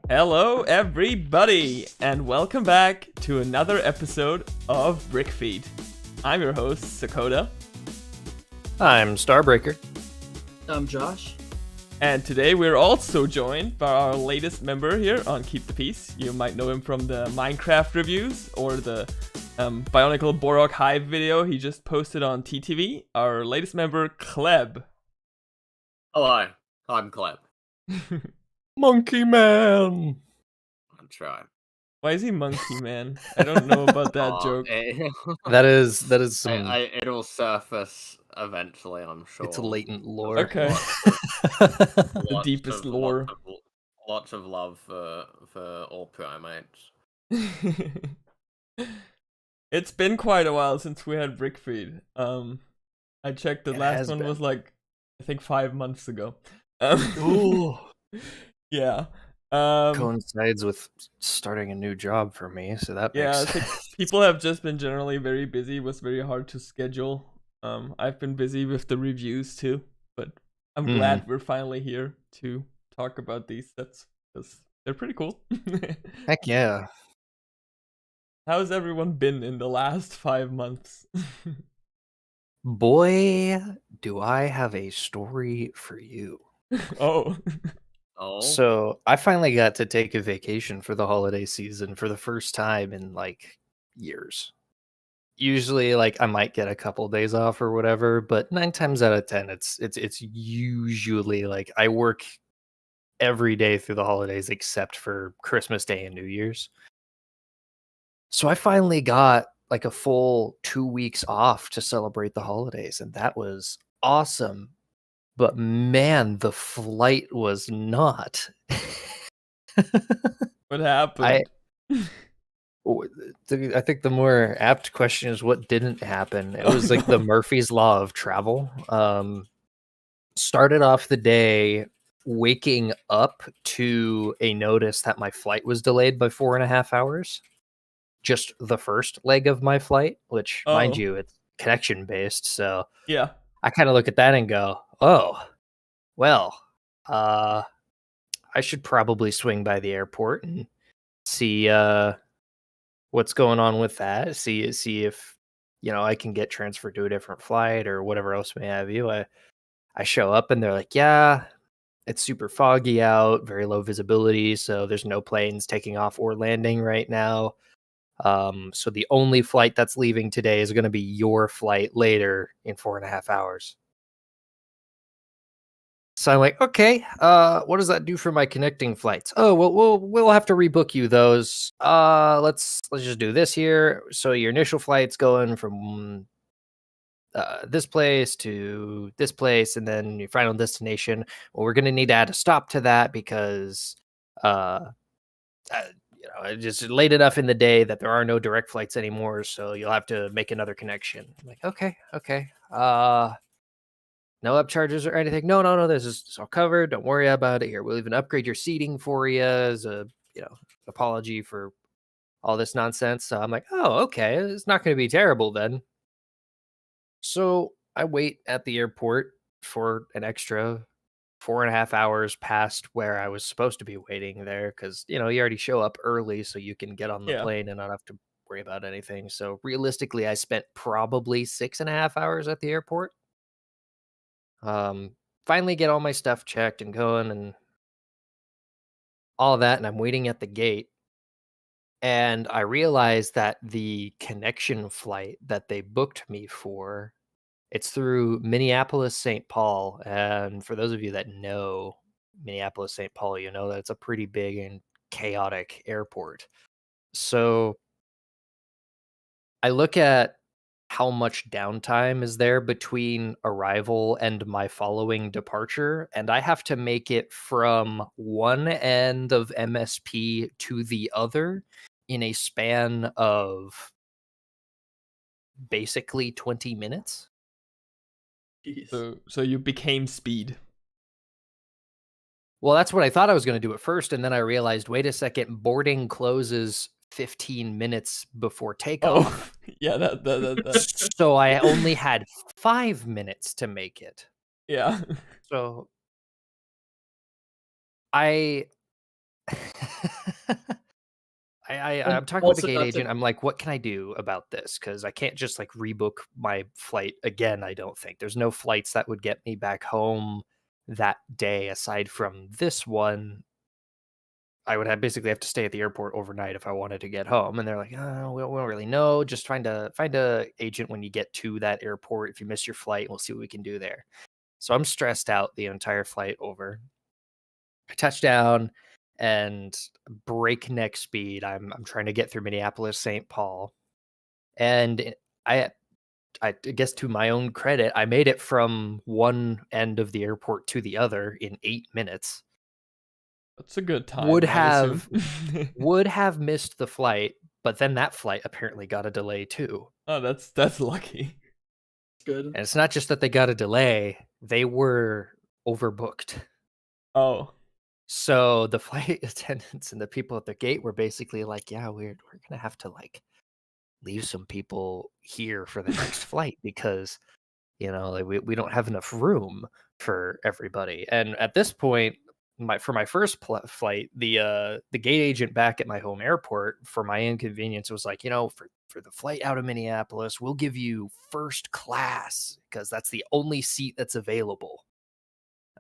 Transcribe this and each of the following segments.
Hello, everybody, and welcome back to another episode of BrickFeed. I'm your host, Sakota. I'm Starbreaker. I'm Josh. And today we're also joined by our latest member here on Keep the Peace. You might know him from the Minecraft reviews or the Bionicle Borok Hive video he just posted on TTV. Our latest member, Kleb. Hello, I'm Kleb. Monkey Man. I'm trying. Why is he Monkey Man? I don't know about that joke. That is some. It'll surface eventually, I'm sure. It's latent lore. Okay. The deepest lore. Lots of love for all primates. It's been quite a while since we had BrickFeed. I checked, the last one was like, I think 5 months ago. Ooh. Yeah. Coincides with starting a new job for me, so that Yeah, makes I think people have just been generally very busy. It was very hard to schedule. I've been busy with the reviews too, but I'm glad we're finally here to talk about these sets because they're pretty cool. Heck yeah. How's everyone been in the last 5 months? Boy, do I have a story for you. Oh. Oh, So I finally got to take a vacation for the holiday season for the first time in like years. Usually, like I might get a couple days off or whatever, but 9 times out of 10, it's usually like I work every day through the holidays except for Christmas Day and New Year's. So I finally got like a full 2 weeks off to celebrate the holidays, and that was awesome. But man, the flight was not. What happened? I think the more apt question is what didn't happen. It was like the Murphy's Law of travel. Started off the day waking up to a notice that my flight was delayed by 4.5 hours. Just the first leg of my flight, which, mind you, it's connection based. So Yeah. I kind of look at that and go, oh, well, I should probably swing by the airport and see what's going on with that. See if I can get transferred to a different flight or whatever else may have you. I show up and they're like, yeah, it's super foggy out, very low visibility, so there's no planes taking off or landing right now. So the only flight that's leaving today is going to be your flight later in 4.5 hours. So I'm like, okay, what does that do for my connecting flights? Oh, well, we'll have to rebook you those. Let's just do this here. So your initial flight's going from this place to this place, and then your final destination. Well, we're gonna need to add a stop to that because, it just late enough in the day that there are no direct flights anymore. So you'll have to make another connection. I'm like, okay. No upcharges or anything. No. This is all covered. Don't worry about it. Here, we'll even upgrade your seating for you as a apology for all this nonsense. So I'm like, oh, okay, it's not going to be terrible then. So I wait at the airport for an extra 4.5 hours past where I was supposed to be waiting there because you already show up early so you can get on the plane and not have to worry about anything. So realistically, I spent probably 6.5 hours at the airport. Finally get all my stuff checked and going and all that, and I'm waiting at the gate. And I realized that the connection flight that they booked me for, it's through Minneapolis, St. Paul. And for those of you that know Minneapolis, St. Paul, you know that it's a pretty big and chaotic airport. So I look at how much downtime is there between arrival and my following departure, and I have to make it from one end of MSP to the other in a span of basically 20 minutes. So you became Speed. Well, that's what I thought I was going to do at first, and then I realized, wait a second, boarding closes 15 minutes before takeoff. Oh, yeah, that. So I only had 5 minutes to make it. Yeah. So I And I'm talking with the also gate not to agent. I'm like, what can I do about this? Because I can't just like rebook my flight again. I don't think there's no flights that would get me back home that day aside from this one. I would basically have to stay at the airport overnight if I wanted to get home. And they're like, oh, we don't really know. Just find a agent when you get to that airport. If you miss your flight, we'll see what we can do there. So I'm stressed out the entire flight over. I touch down and breakneck speed. I'm trying to get through Minneapolis, St. Paul. And I I guess to my own credit, I made it from one end of the airport to the other in 8 minutes. That's a good time, Would I assume. have missed the flight, but then that flight apparently got a delay too. Oh, that's lucky. good. And it's not just that they got a delay, they were overbooked. Oh. So the flight attendants and the people at the gate were basically like, yeah, we're gonna have to like leave some people here for the next flight because like we don't have enough room for everybody. And at this point, for my first flight, the gate agent back at my home airport, for my inconvenience, was like, for the flight out of Minneapolis, we'll give you first class because that's the only seat that's available.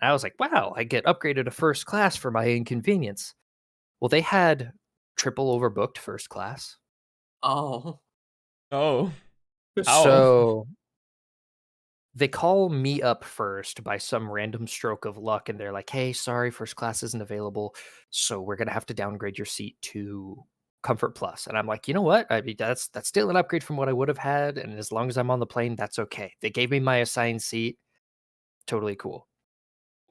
And I was like, wow, I get upgraded to first class for my inconvenience. Well, they had triple overbooked first class. Oh. Oh. How? So they call me up first by some random stroke of luck, and they're like, hey, sorry, first class isn't available, so we're going to have to downgrade your seat to Comfort Plus. And I'm like, you know what? I mean, that's still an upgrade from what I would have had, and as long as I'm on the plane, that's okay. They gave me my assigned seat. Totally cool.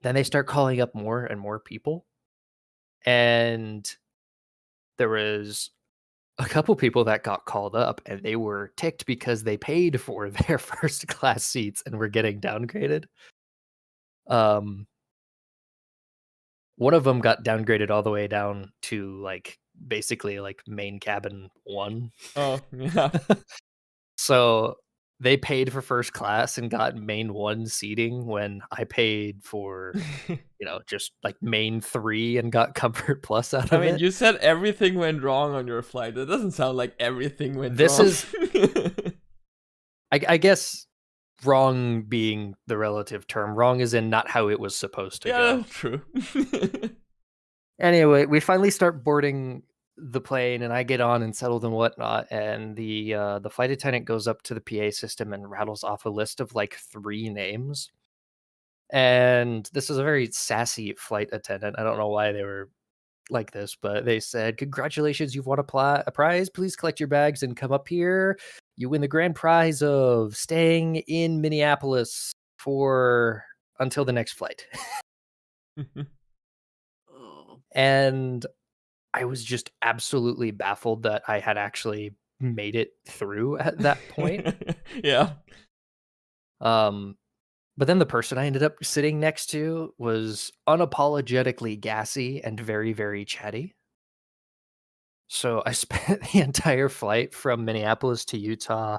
Then they start calling up more and more people, and there was a couple people that got called up, and they were ticked because they paid for their first class seats and were getting downgraded. One of them got downgraded all the way down to like basically like main cabin 1. Oh, yeah. So they paid for first class and got main 1 seating when I paid for just like main 3 and got Comfort Plus out I of mean, it. you said everything went wrong on your flight. That doesn't sound like everything went This wrong. is I guess wrong being the relative term. Wrong is in not how it was supposed to go. That's true. Anyway, we finally start boarding the plane, and I get on and settled and whatnot. And the flight attendant goes up to the PA system and rattles off a list of like 3 names. And this is a very sassy flight attendant. I don't know why they were like this, but they said, "Congratulations, you've won a prize. Please collect your bags and come up here. You win the grand prize of staying in Minneapolis for until the next flight." Oh. And I was just absolutely baffled that I had actually made it through at that point. Yeah. But then the person I ended up sitting next to was unapologetically gassy and very, very chatty. So I spent the entire flight from Minneapolis to Utah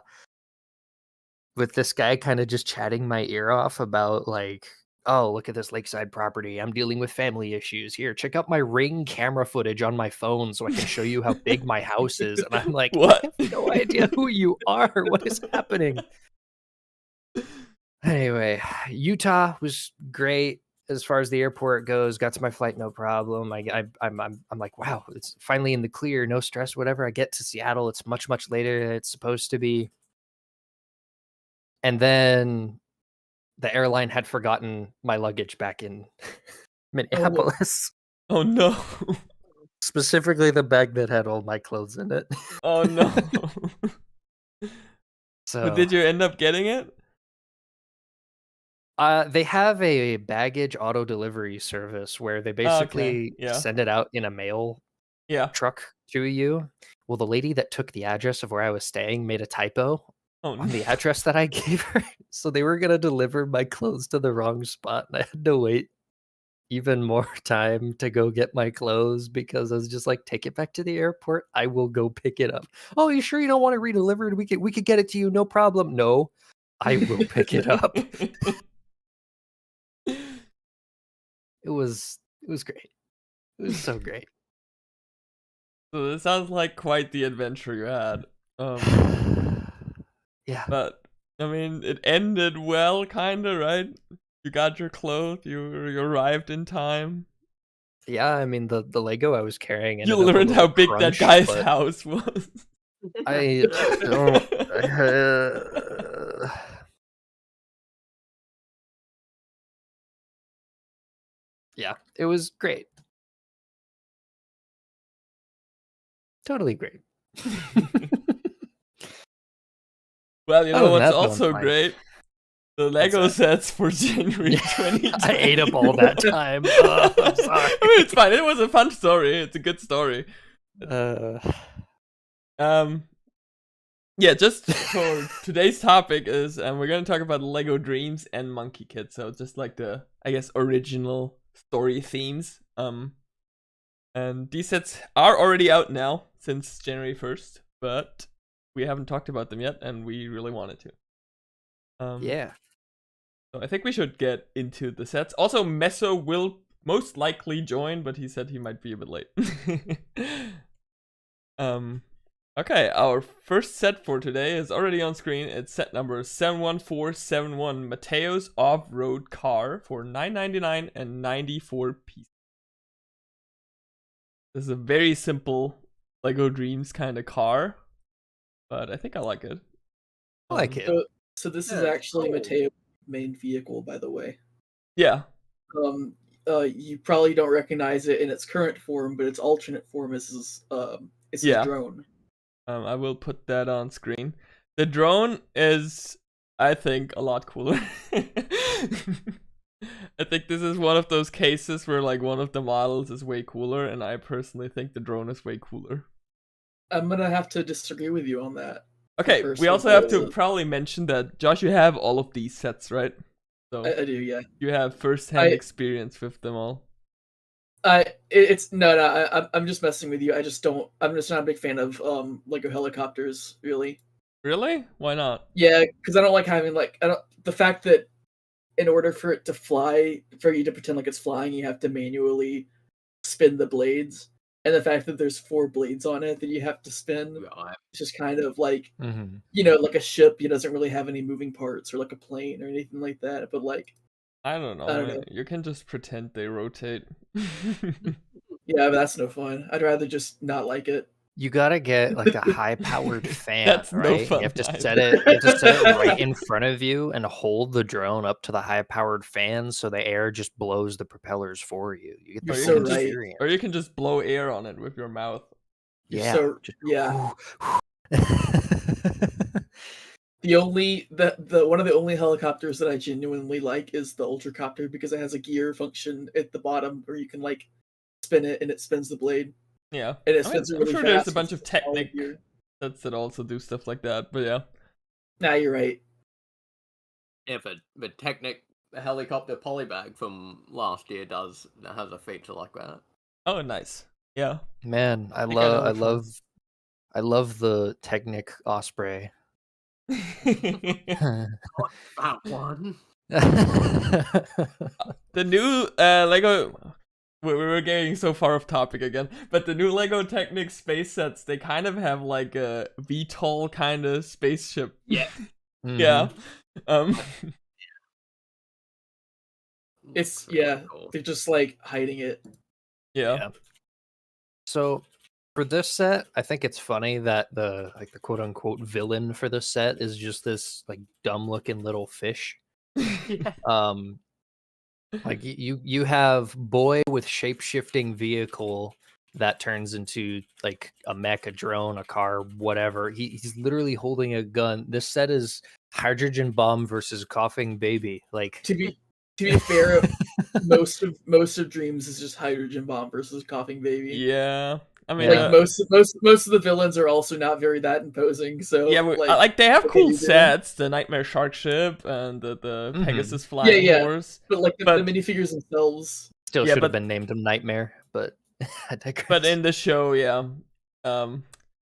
with this guy kind of just chatting my ear off about like, oh, look at this lakeside property. I'm dealing with family issues. Here, check out my Ring camera footage on my phone so I can show you how big my house is. And I'm like, What? I have no idea who you are. What is happening? Anyway, Utah was great as far as the airport goes. Got to my flight, no problem. I'm like, wow, it's finally in the clear, no stress, whatever. I get to Seattle, it's much later than it's supposed to be. And then the airline had forgotten my luggage back in Minneapolis. Oh no. Specifically the bag that had all my clothes in it. Oh no. So But did you end up getting it? they have a baggage auto delivery service where they basically Yeah. send it out in a mail Yeah. truck to you. Well, the lady that took the address of where I was staying made a typo Oh on the no. address that I gave her. So they were going to deliver my clothes to the wrong spot, and I had to wait even more time to go get my clothes because I was just like, take it back to the airport. I will go pick it up. Oh, you sure you don't want to redeliver it? We could get it to you, no problem. No, I will pick it up. It was great. It was so great. So this sounds like quite the adventure you had. Yeah. But I mean, it ended well, kinda, right? You got your clothes. You arrived in time. Yeah, I mean the Lego I was carrying. You ended up a learned how little big that crunched, guy's but house was. I don't. Yeah, it was great. Totally great. Well, you Other know than what's that, though, I'm also fine. great? The Lego that? sets for January 2020. I ate up all that time. I'm sorry. I mean, it's fine. It was a fun story. It's a good story. Yeah, just for today's topic is we're gonna talk about Lego Dreams and Monkey Kid. So just like the, I guess, original story themes. And these sets are already out now since January 1st, but we haven't talked about them yet, and we really wanted to. Yeah. So I think we should get into the sets. Also, Meso will most likely join, but he said he might be a bit late. Okay, our first set for today is already on screen. It's set number 71471, Mateo's Off-Road Car for $9.99 and 94 pieces. This is a very simple Lego Dreams kind of car, but I think I like it. I like it. So this is Yeah, actually cool. Mateo's main vehicle, by the way. Yeah. You probably don't recognize it in its current form, but its alternate form is his Yeah. drone. I will put that on screen. The drone is, I think, a lot cooler. I think this is one of those cases where like one of the models is way cooler, and I personally think the drone is way cooler. I'm gonna have to disagree with you on that. Okay, we Personally, also have to probably mention that, Josh, you have all of these sets, right? So I do, yeah. you have first-hand experience with them all. I'm just messing with you. I'm just not a big fan of Lego helicopters, really. Really? Why not? Yeah, because I don't like having the fact that in order for it to fly, for you to pretend like it's flying, you have to manually spin the blades, and the fact that there's 4 blades on it that you have to spin, Right. it's just kind of like Mm-hmm. like a ship. It doesn't really have any moving parts, or like a plane or anything like that. But like, I don't know. I don't know. You can just pretend they rotate. Yeah, but that's no fun. I'd rather just not like it. You gotta get like a high-powered fan, That's no right? fun You have to either. set it. You have to set it right in front of you and hold the drone up to the high-powered fan, so the air just blows the propellers for you. You get the You're full so right. experience. Or you can just blow air on it with your mouth. Yeah. Yeah. One of the only helicopters that I genuinely like is the Ultracopter, because it has a gear function at the bottom where you can like spin it and it spins the blade. Yeah. And it spins I'm really sure fast. there's a bunch of with all Technic gear. sets that also do stuff like that, but yeah. Nah, you're right. Yeah, but the Technic helicopter polybag from last year has a feature like that. Oh, nice. Yeah. Man, I think I know love which I love the Technic Osprey. That one. The new Lego. We were getting so far off topic again, but the new Lego Technic space sets, they kind of have like a VTOL kind of spaceship. Yeah. Yeah. It's Pretty cool. they're just like hiding it. Yeah. So for this set, I think it's funny that the quote unquote villain for this set is just this like dumb looking little fish. Like you have boy with shape-shifting vehicle that turns into like a mech, a drone, a car, whatever. He's literally holding a gun. This set is hydrogen bomb versus coughing baby. Like To be fair, most of Dreams is just hydrogen bomb versus coughing baby. Yeah. I mean, Like most of the villains are also not very that imposing. So yeah, like they have what cool they do. sets, the Nightmare Shark ship and the Pegasus Yeah, flying yeah. horse. But like the But- minifigures themselves. still Yeah, should but- have been named him Nightmare, but I digress. But in the show, yeah,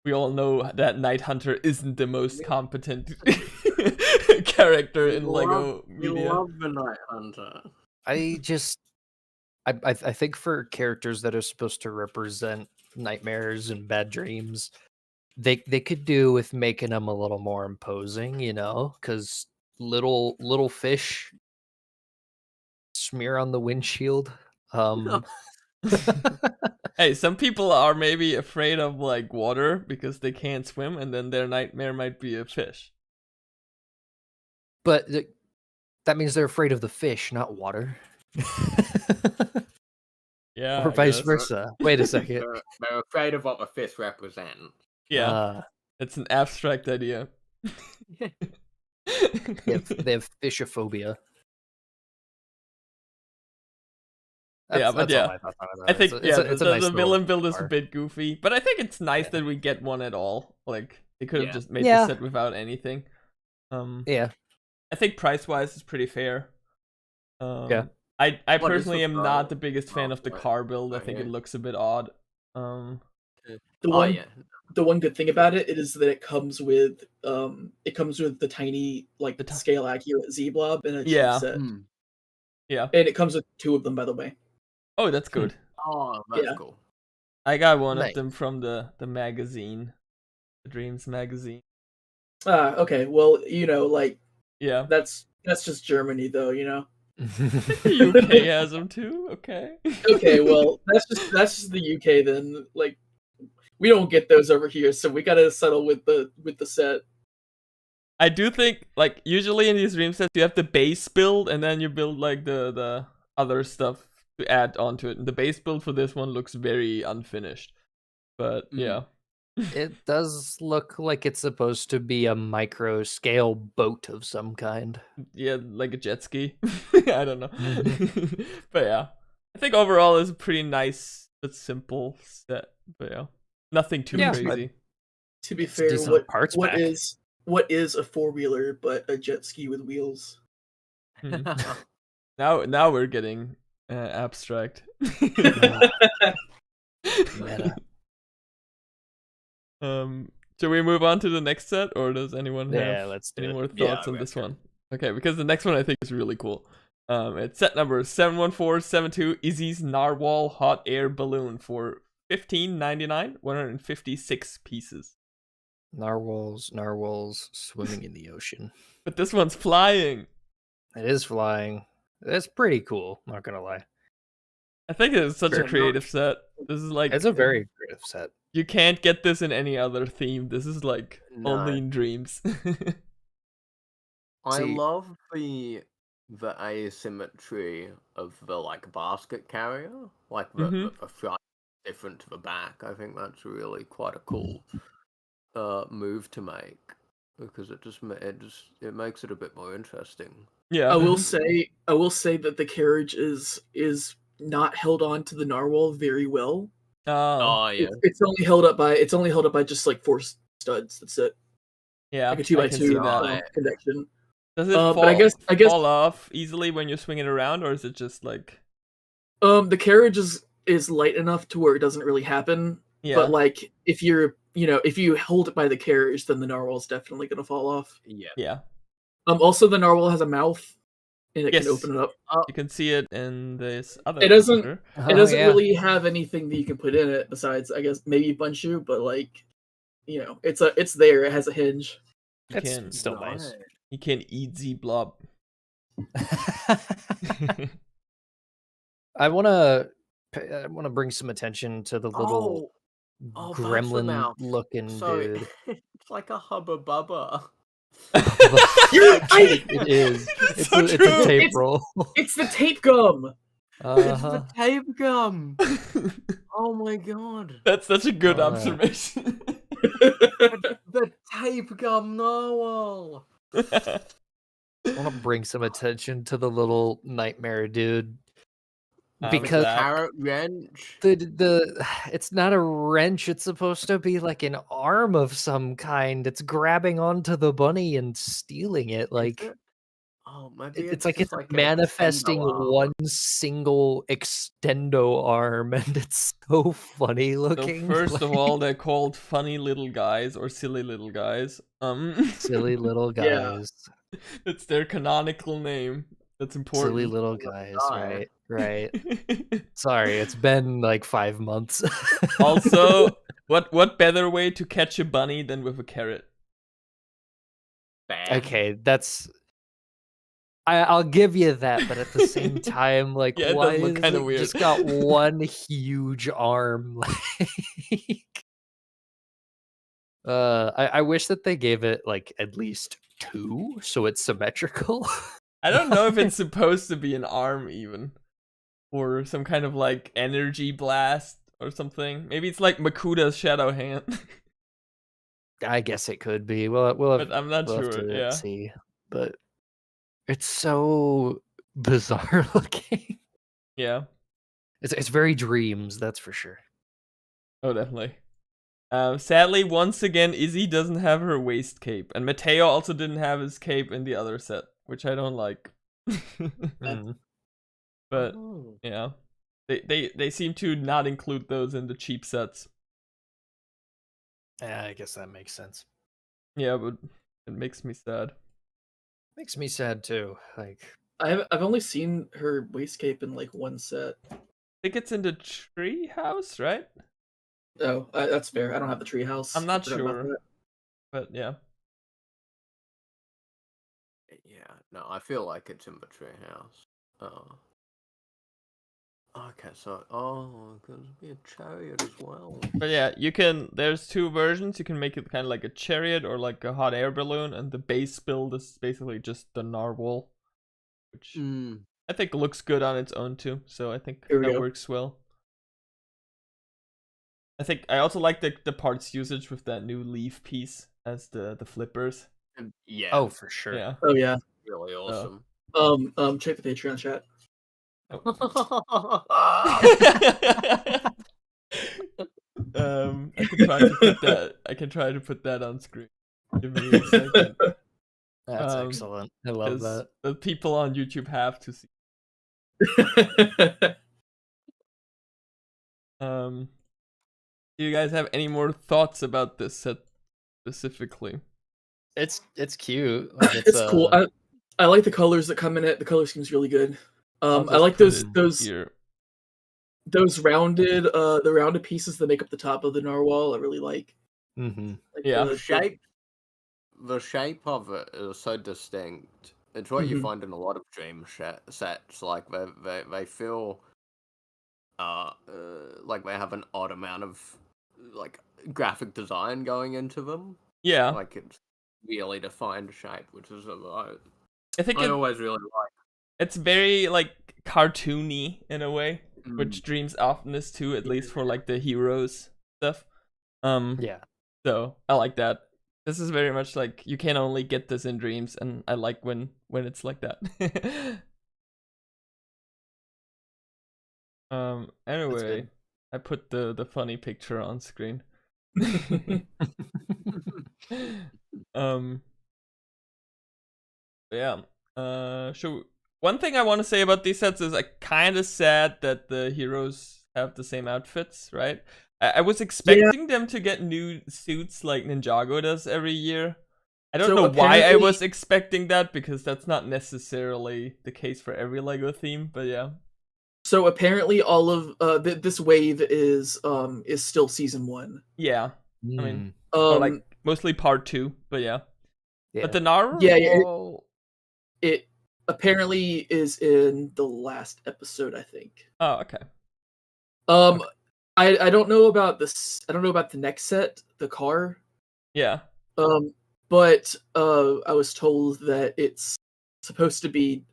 we all know that Night Hunter isn't the most competent character in Lego You media. love the Night Hunter. I think for characters that are supposed to represent nightmares and bad dreams. They could do with making them a little more imposing, you know, because little fish smear on the windshield. Hey, some people are maybe afraid of like water because they can't swim, and then their nightmare might be a fish. But that means they're afraid of the fish, not water. Yeah, Or I vice guess. versa. Wait a second. They're afraid of what the fish represent. Yeah, it's an abstract idea. They have fishophobia. Yeah, but that's all yeah. I thought about I it. think It's a the nice little villain build is a car. bit goofy, but I think it's nice that we get one at all. Like they could have Yeah. just made Yeah. the set without anything. Yeah. I think price wise is pretty fair. Yeah. I What is personally the am price? not the biggest fan Oh, of the right. car build. I think Okay. it looks a bit odd. The Oh one yeah. the one good thing about it is that it comes with the tiny like The ti- scale accurate z-blob and a cheap Yeah. set. Hmm. Yeah. And it comes with 2 of them, by the way. Oh, that's good. Oh, that's Yeah. cool. I got one Nice. of them from the magazine, the Dreams magazine. Okay. Well, you know, like Yeah. that's just Germany, though. You know. The UK has them too. Okay. Okay. Well, that's just the UK then. Like, we don't get those over here, so we gotta settle with the set. I do think like usually in these dream sets you have the base build and then you build like the other stuff to add onto it. And the base build for this one looks very unfinished. But yeah. It does look like it's supposed to be a micro scale boat of some kind. Yeah, like a jet ski. I don't know. But yeah. I think overall it's a pretty nice but simple set. But yeah. Nothing too Yeah. crazy. To be It's a fair, decent parts what pack. is a 4-wheeler but a jet ski with wheels? Mhm. Now we're getting abstract. Meta. Should we move on to the next set, or does anyone have Yeah, let's do any it. more Yeah, thoughts on this okay. one? Okay, because the next one I think is really cool. It's set number 71472 Izzy's Narwhal Hot Air Balloon for $15.99, 156 pieces. Narwhals swimming in the ocean. But this one's flying. It is flying. It's pretty cool, not gonna lie. I think it's such a Sure. creative set. This is like It's a very creative set. you can't get this in any other theme. This is like only No. in dreams. I See- love the asymmetry of the like basket carrier, like the front different to the back. I think that's really quite a cool move to make because it makes it a bit more interesting. Yeah. I will say that the carriage is not held on to the narwhal very well. Oh, yeah. It's only held up by just like 4 studs. That's it. yeah. Like a I can 2x2 see that. connection. Does it but fall, I guess fall off easily when you swing it around, or is it just like the carriage is light enough to where it doesn't really happen. yeah? But like if you hold it by the carriage, then the narwhal's definitely gonna fall off. Yeah. Yeah. Also the narwhal has a mouth and it Yes. can open it up. You can see it in this other. It doesn't- picture. It doesn't yeah. really have anything that you can put in it besides, I guess, maybe Bunshu, but like, it's there. It has a hinge. You It's can still nice. you can eat z-blob. I wanna bring some attention to the little that's the gremlin mouth. looking So dude. it's like a hubba bubba. You're right! It is. It's So a true. tape It's- roll. It's the tape gum. It's the tape gum. Oh my god. That's such a good Oh, yeah. observation. The tape gum narwhal. I want to bring some attention to the little nightmare dude because Zach. Carrot wrench. the it's not a wrench. It's supposed to be like an arm of some kind. It's grabbing onto the bunny and stealing it. Like Is it? Oh, maybe it's like just it's an manifesting extendo arm. one single extendo arm, and it's so funny So looking. first of like, all, they're called funny little guys or silly little guys. silly little Yeah. guys. It's their canonical name. That's important. Silly little guys, die. right. Sorry, it's been like 5 months. Also, what better way to catch a bunny than with a carrot? Bam. Okay, that's. I'll give you that, but at the same time, like, Yeah, it why does look is kinda it weird. just got one huge arm? Like, I wish that they gave it like at least 2, so it's symmetrical. I don't know if it's supposed to be an arm even, or some kind of like energy blast or something. Maybe it's like Makuda's shadow hand. I guess it could be. Well, we'll have, But I'm not we'll have sure. to Yeah. see. But it's so bizarre looking. Yeah. It's very dreams, that's for sure. Oh, definitely. Sadly, once again, Izzy doesn't have her waist cape, and Mateo also didn't have his cape in the other set, which I don't like. Mm. But Oh. yeah, they seem to not include those in the cheap sets. Yeah, I guess that makes sense. Yeah, but it makes me sad. Makes me sad too. Like, I've only seen her waist cape in like one set. I think it's in the tree house, right? Oh, that's fair. I don't have the treehouse. I'm not I forgot about sure. that. But yeah. Yeah, no, I feel like it's in the treehouse. Oh. Okay, so there's be a chariot as well. But yeah, there's 2 versions. You can make it kind of like a chariot or like a hot air balloon, and the base build is basically just the narwhal, which I think looks good on its own too. So I think Here we that go. works well. I also like the parts usage with that new leaf piece as the flippers. Yeah. oh, for sure. Yeah. Oh yeah. Really awesome. Check the Patreon chat. I can try to put that on screen. Give me a second. That's excellent. I love 'Cause that. the people on YouTube have to see. Do you guys have any more thoughts about this set specifically? It's cute. Like, It's cool. I like the colors that come in it. The color scheme's really good. I'll I just like put it those here. those rounded the rounded pieces that make up the top of the narwhal. I really like. Mm-hmm. Like Yeah. The shape of it is so distinct. It's what you Mhm. find in a lot of dream sets. Like they feel like they have an odd amount of like graphic design going into them. Yeah. Like it's really defined shape, which is I think I always really like. it's very like cartoony in a way, which Dreams often is too, at least for like the heroes stuff. Yeah. So I like that. This is very much like you can only get this in Dreams, and I like when it's like that. Anyway, I put the funny picture on screen. Yeah. One thing I want to say about these sets is I kind of sad that the heroes have the same outfits, right? I was expecting them to get new suits like Ninjago does every year. I don't know why I was expecting that, because that's not necessarily the case for every LEGO theme, but yeah. So apparently, all of this wave is still season 1. Yeah, I mean, or like mostly part 2, but yeah. But the narwhal, it apparently is in the last episode, I think. Oh, okay. Okay. I don't know about this. I don't know about the next set, the car. Yeah. But I was told that it's supposed to be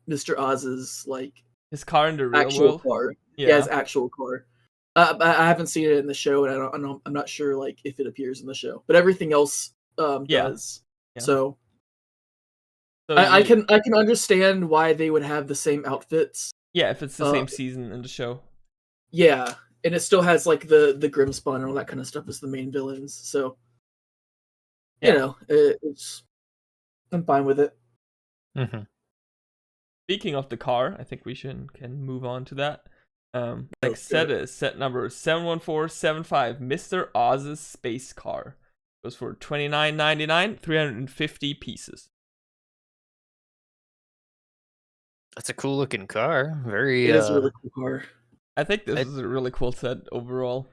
Mr. Oz's like his car in the real actual world. car. Yeah, his actual car. I haven't seen it in the show, and I'm not sure like if it appears in the show, but everything else does. Yeah. So I can understand why they would have the same outfits. Yeah, if it's the same season in the show. Yeah, and it still has like the Grimspawn and all that kind of stuff as the main villains. So you know, it's I'm fine with it. Mm-hmm. Speaking of the car, I think we can move on to that. Set is set number 71475, Mr. Oz's space car. Goes for $29.99, 350 pieces. That's a cool looking car. Very. It is a really cool car. I think this is a really cool set overall.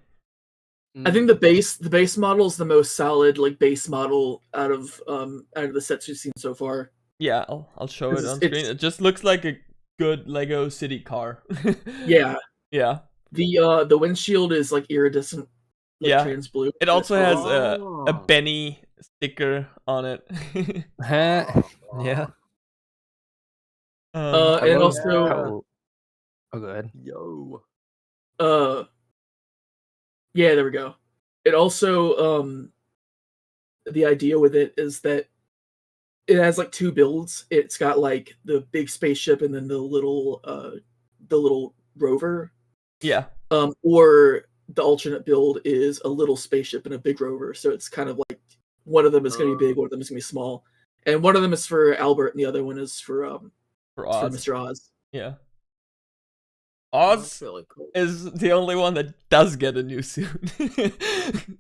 I think the base model is the most solid like base model out of the sets we've seen so far. Yeah, I'll show it on It's- screen. It just looks like a good Lego City car. Yeah. Yeah. The windshield is like iridescent, like Yeah. trans blue. It also has a Oh. Benny sticker on it. Yeah. And it love also how- Oh, go ahead. Yo. yeah, there we go. It also the idea with it is that it has like two builds. It's got like the big spaceship and then the little rover. Yeah. Or the alternate build is a little spaceship and a big rover. So it's kind of like one of them is going to be big, one of them is going to be small, and one of them is for Albert, and the other one is for Oz. Mr. Oz. Yeah. That's Oz really cool. is the only one that does get a new suit.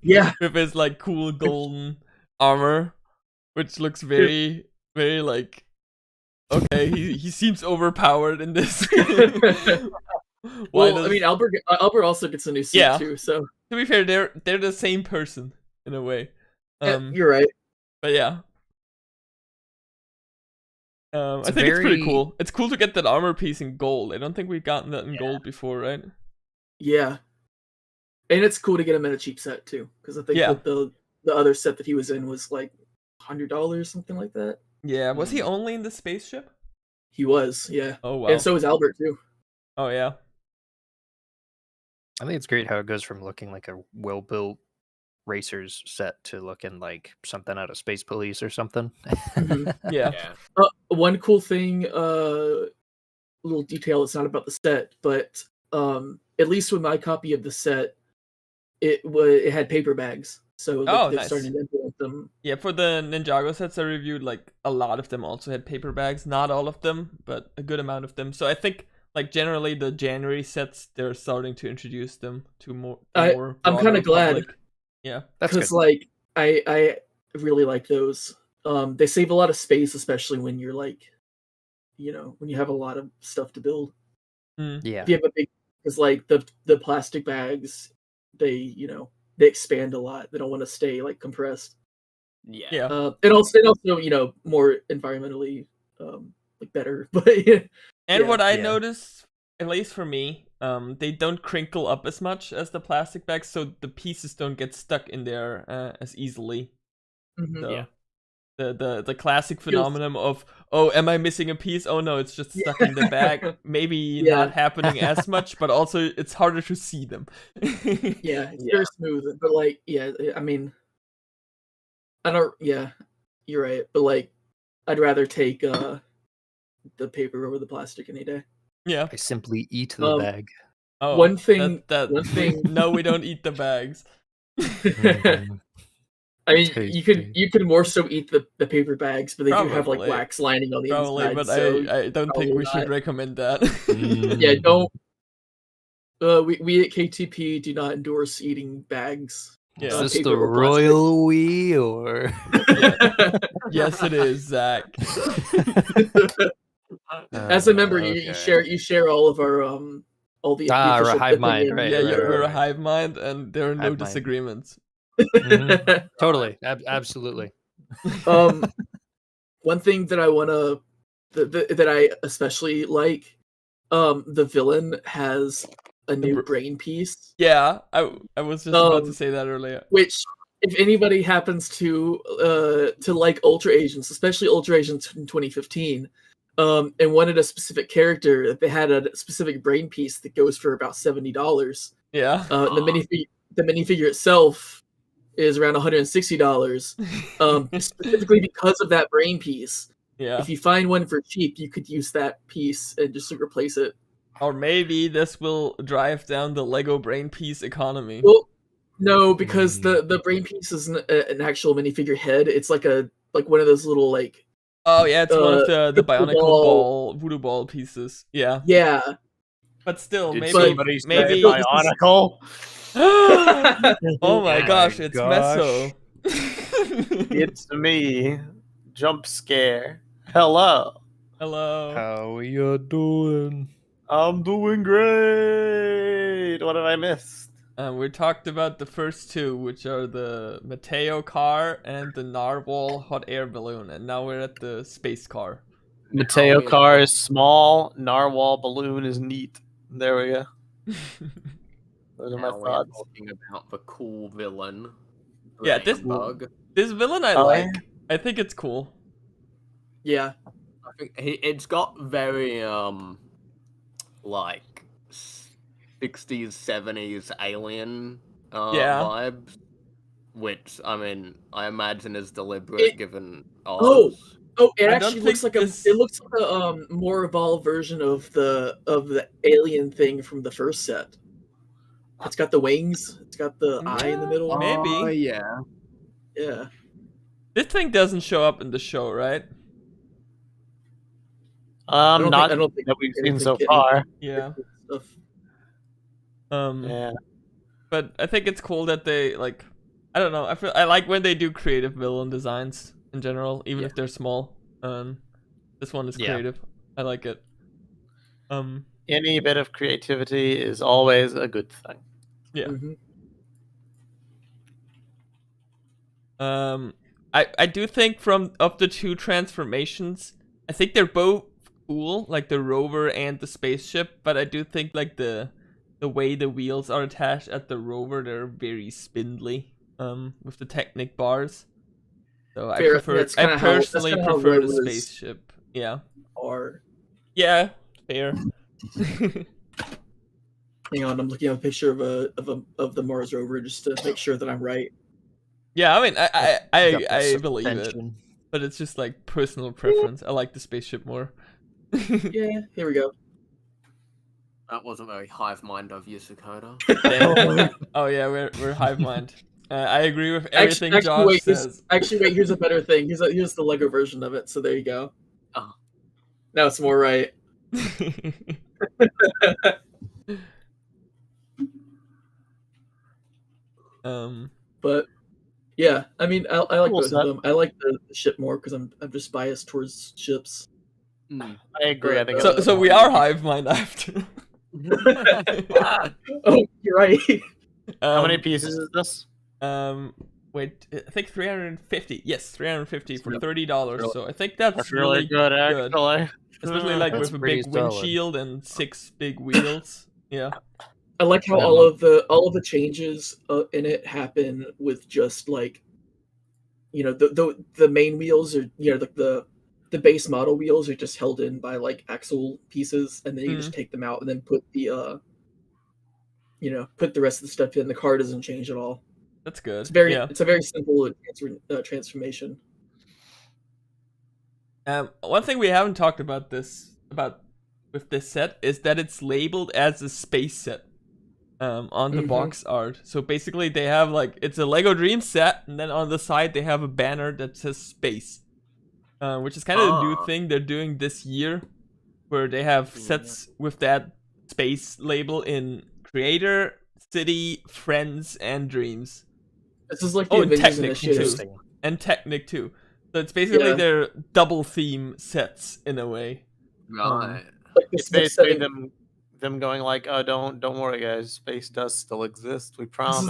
Yeah. With his like cool golden armor, which looks very, very like, okay, he seems overpowered in this. Well, I mean, Albert also gets a new suit too. So to be fair, they're the same person in a way. you're right. But yeah. I think it's pretty cool. It's cool to get that armor piece in gold. I don't think we've gotten that in gold before, right? Yeah, and it's cool to get him in a cheap set too, because I think that the other set that he was in was like $100, something like that. Yeah, was he only in the spaceship? He was, yeah. Oh wow. And so was Albert too. Oh yeah. I think it's great how it goes from looking like a well-built racers set to looking like something out of Space Police or something. Yeah. One cool thing, little detail. It's not about the set, but at least with my copy of the set, it had paper bags. So they're nice. starting to implement them. Yeah, for the Ninjago sets I reviewed, like a lot of them also had paper bags. Not all of them, but a good amount of them. So I think like generally the January sets, they're starting to introduce them to more. I'm kind of glad. Yeah, because like I really like those. They save a lot of space, especially when you're like, when you have a lot of stuff to build. Yeah, if you have a big, because like the plastic bags, they expand a lot. They don't want to stay like compressed. Yeah. And also more environmentally like better. But and what I noticed, at least for me, they don't crinkle up as much as the plastic bags, so the pieces don't get stuck in there as easily. So, the classic phenomenon of, oh, am I missing a piece? Oh no, it's just stuck in the bag. Maybe not happening as much, but also it's harder to see them. It's very smooth. But like, I mean, you're right. But like, I'd rather take the paper over the plastic any day. Yeah. I simply eat the bag. Oh, one thing. No, we don't eat the bags. I mean, you could more so eat the paper bags, but they do have like wax lining on the inside. But so I don't think we should recommend that. Yeah, don't. We at KTP do not endorse eating bags. Yeah. Is this the royal we or? Yes, it is, Zach. As a member, you share all of our all the we're a hive mind, right? Yeah, we're a hive mind, and there are no disagreements. Totally, absolutely. One thing that I wanna that I especially like, the villain has a new brain piece. Yeah, I was just about to say that earlier. Which, if anybody happens to like Ultra Agents, especially Ultra Agents in 2015, and wanted a specific character, they had a specific brain piece that goes for about $70. Yeah. The minifigure itself is around $160. Specifically because of that brain piece. Yeah. If you find one for cheap, you could use that piece and just replace it. Or maybe this will drive down the Lego brain piece economy. Well, no, because the brain piece isn't an actual minifigure head. It's like one of those little like. Oh yeah, it's one of the Bionicle voodoo ball pieces. Yeah. Yeah. But still, maybe Bionicle. Oh my gosh, it's Meso. It's me. Jump scare. Hello. Hello. How you doing? I'm doing great. What have I missed? We talked about the first two, which are the Mateo car and the Narwhal hot air balloon, and now we're at the space car. Mateo we car are- is small. Narwhal balloon is neat. There we go. Those are my Now we are thoughts. talking about the cool villain. Yeah, this- Bug. This villain I Oh, like. yeah. I think it's cool. Yeah. I think it's got very like 60s 70s alien Yeah. vibes, which I mean I imagine is deliberate given Oh! ours. Oh, it I don't actually looks think like this- it looks like a more evolved version of the alien thing from the first set. It's got the wings. It's got the eye in the Yeah. middle. Maybe. Oh yeah. Yeah. This thing doesn't show up in the show, right? I Not don't think that we've seen anything so can- far. Yeah. Stuff. Yeah. But I think it's cool that they like. I don't know. I like when they do creative villain designs in general, even Yeah. if they're small. This one is Yeah. creative. I like it. Any bit of creativity is always a good thing. Yeah. Mhm. I do think of the two transformations, I think they're both cool, like the rover and the spaceship. But I do think like the way the wheels are attached at the rover, they're very spindly. With the Technic bars. So Fair, I that's kinda how- that's personally kinda how prefer the rovers- spaceship. Yeah. Or Yeah. Fair. hang on, I'm looking at a picture of the Mars rover just to make sure that I'm right. Yeah. I mean, Got the I believe it, suspension. but it's just like personal preference. I like the spaceship more. Yeah, here we go. That wasn't very hive mind of you, Sakota. Damn. Oh yeah, we're hive mind. I agree with everything Josh wait, says. here's a better thing. Here's the Lego version of it. So there you go. Oh. Now it's more right. But yeah, I mean, I like Cool both set. of them. I like the ship more because I'm just biased towards ships. Hmm. I agree. I think. So we are hive mind after. Oh, you're right. How many pieces is this? Wait, I think 350. Yes, 350 for Yep. $30. So I think that's That's really good, actually. especially like That's with a pretty big solid. windshield and 6 big wheels. Yeah. I like how all of the changes in it happen with just like, the main wheels are like the base model wheels are just held in by like axle pieces, and then you just take them out and then put the put the rest of the stuff in. The car doesn't change at all. That's good. It's a very simple transformation. One thing we haven't talked about with this set is that it's labeled as a space set on the box art. So basically they have like, it's a Lego Dream set, and then on the side they have a banner that says space, which is kind of a new thing they're doing this year, where they have sets with that space label in Creator, City, Friends, and Dreams. This is like the and Avengers Technic Initiative. too. And Technic too. So it's basically Yeah. their double theme sets in a way. Right. Like It's this basically setting- them going like, "Oh, don't worry, guys. Space does still exist. We promise."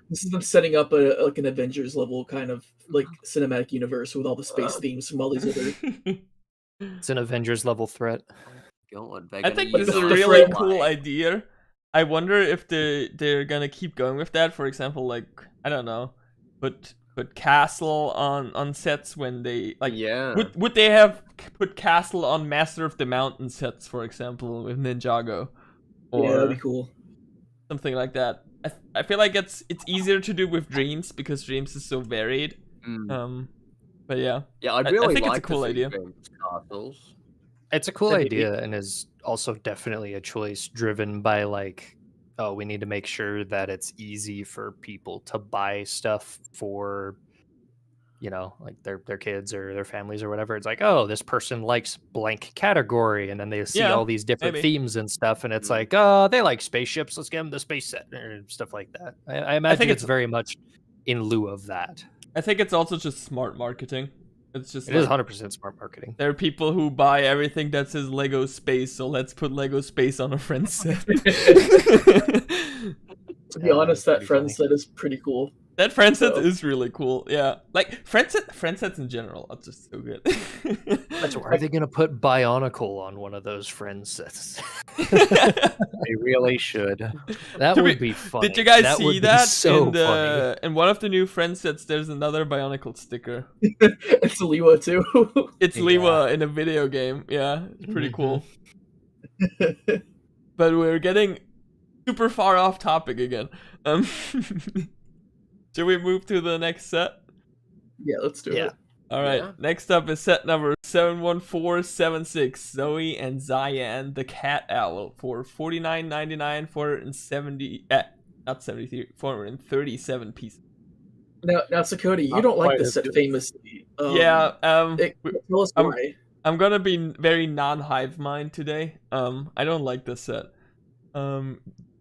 This is them setting up like an Avengers level kind of like cinematic universe with all the space themes from all these other. It's an Avengers level threat. God, they're I gonna think use this is a the really frame cool idea. I wonder if they're gonna keep going with that. For example, like, I don't know, put Castle on sets when they like. Yeah. Would they have put Castle on Master of the Mountain sets, for example, with Ninjago, Yeah, that'd or be cool. something like that? I feel like it's easier to do with Dreams because Dreams is so varied. Mm. But yeah. Yeah, I'd I really think it's a like cool to see idea. Dreams castles. It's a cool That'd be idea and is also definitely a choice driven by like, oh, we need to make sure that it's easy for people to buy stuff for, like their kids or their families or whatever. It's like, oh, this person likes blank category, and then they see Yeah, all these different maybe. themes and stuff, and it's Mm. like, oh, they like spaceships. Let's give them the space set or stuff like that. I imagine think it's it's- very much in lieu of that. I think it's also just smart marketing. It's just It is 100% smart marketing. there are people who buy everything that says Lego Space, so let's put Lego Space on a friend set. To be honest, that pretty friend funny. set is pretty cool. That friend set So- is really cool. Yeah, like friend sets in general are just so good. Are they gonna put Bionicle on one of those friend sets? They really should. That To would be- be funny. Did you guys That see would be that so in the in one of the new friend sets? There's another Bionicle sticker. It's Liwa too. It's Yeah. Liwa in a video game. Yeah, it's pretty cool. Mm-hmm. But we're getting super far off topic again. Should we move to the next set? Yeah, let's do Yeah. it. All right. Yeah. Next up is set number 71476. Zoe and Cyan, the cat owl, for $49.99, 470. Not 73, 437 pieces. Now, Sakota, you Not don't like quite this as set good. famously. Yeah. Tell us why. I'm gonna be very non-hive mind today. I don't like this set.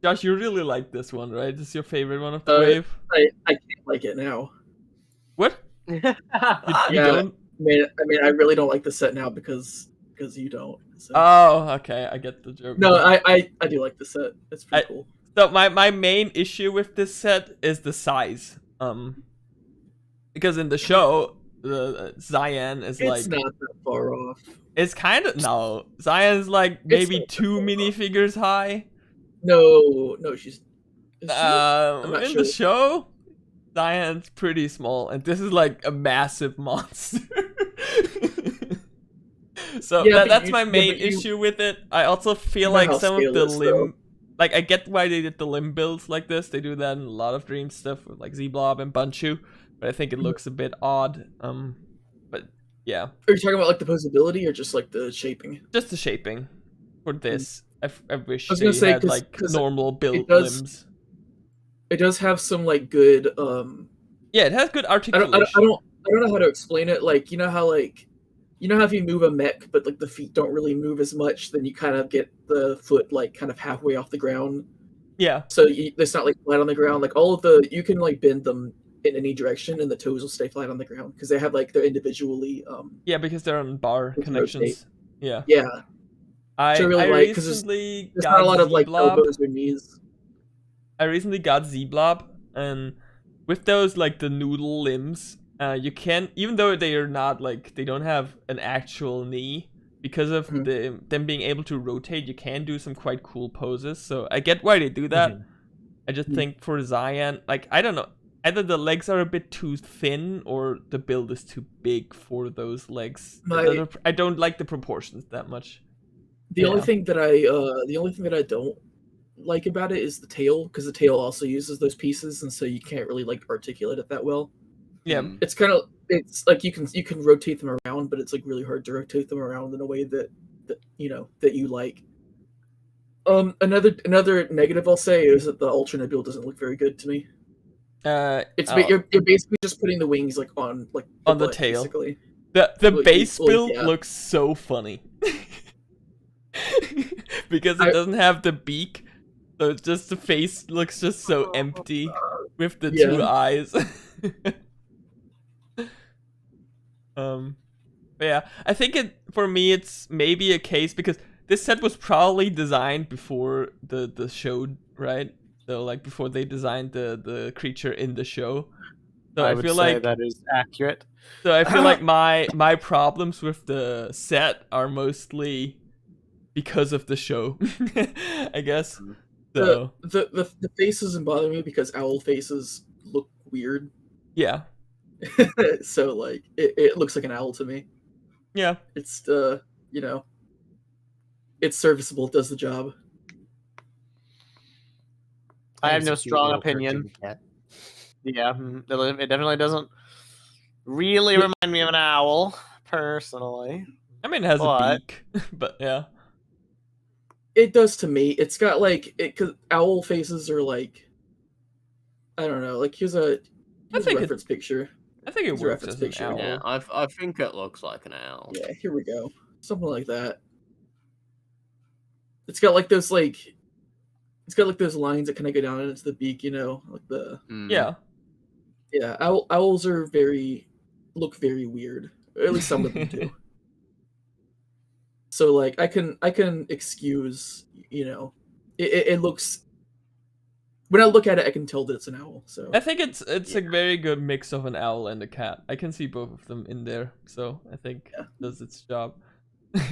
Josh, you really like this one, right? This is your favorite one of the wave. I can't like it now. What? You Yeah. don't? I mean, I really don't like the set now because you don't. So. Oh, okay. I get the joke. No, I do like the set. It's pretty I- cool. So my main issue with this set is the size. Because in the show, the Cyan is It's like not that far off. it's kind of no. Cyan's like maybe not that 2 far off. minifigures high. No, she's. Is she? In not the sure. show, Cyan's pretty small, and this is like a massive monster. So Yeah, but that's you- my yeah, main but you- issue with it. I also feel know like how some of scale the is, limb, though. like I get why they did the limb builds like this. They do that in a lot of Dream stuff with like Z-blob and Bunchu, but I think Mm-hmm. it looks a bit odd. But yeah, Are you talking about like the posability or just like the shaping? just the shaping for this. I wish I was they gonna say, had like 'cause normal built does- limbs. It does have some like good. Yeah, it has good I don't articulation. know how to explain it. Like you know how if you move a mech, but like the feet don't really move as much, then you kind of get the foot like kind of halfway off the ground. Yeah, So it's not like flat on the ground. Like all of you can like bend them in any direction, and the toes will stay flat on the ground because they have like they're individually. yeah, because they're on bar With connections. Yeah, Yeah, I really I like- 'cause recently there's got not a lot of like Z-blob. elbows or knees. I recently got Z-blob, and with those like the noodle limbs, you can, even though they are not like they don't have an actual knee, because of Mhm. them being able to rotate, you can do some quite cool poses. So I get why they do that. Mhm. I just Mhm. think for Cyan, like I don't know, either the legs are a bit too thin or the build is too big for those legs. I don't like the proportions that much. The only Yeah. thing that I don't like about it is the tail, because the tail also uses those pieces, and so you can't really like articulate it that well. Yeah, Mm. It's like you can rotate them around, but it's like really hard to rotate them around in a way that that you like. Another negative I'll say is that the alternate build doesn't look very good to me. It's oh, you're basically just putting the wings like on like On the butt, tail. basically. the Well, base well, build yeah. looks so funny because it I- doesn't have the beak, so it's just the face looks just so empty with the Yeah. two eyes. But yeah, I think for me it's maybe a case because this set was probably designed before the show, right? So like before they designed the creature in the show. So I would feel say like that is accurate. So I feel like my problems with the set are mostly because of the show, I guess. So The face doesn't bother me because owl faces look weird. yeah, So like it looks like an owl to me. yeah. It's it's serviceable, it does the job. I have It's no a cute strong little opinion. cartoon cat. Yeah, it definitely doesn't really remind me of an owl, personally. I mean, it has a But- beak, but yeah, It does to me. It's got like because owl faces are like I don't know. Like here's a think it- reference picture. I think it It's a works reference as an picture. owl. Yeah, I think it looks like an owl. Yeah, here we go. Something like that. It's got like those those lines that kind of go down into the beak. Like the Mm. Yeah, owls are look very weird Or at least some of them do. So like I can excuse, you know, it looks, when I look at it I can tell that it's an owl. So I think it's a very good mix of an owl and a cat. I can see both of them in there, so I think it does its job.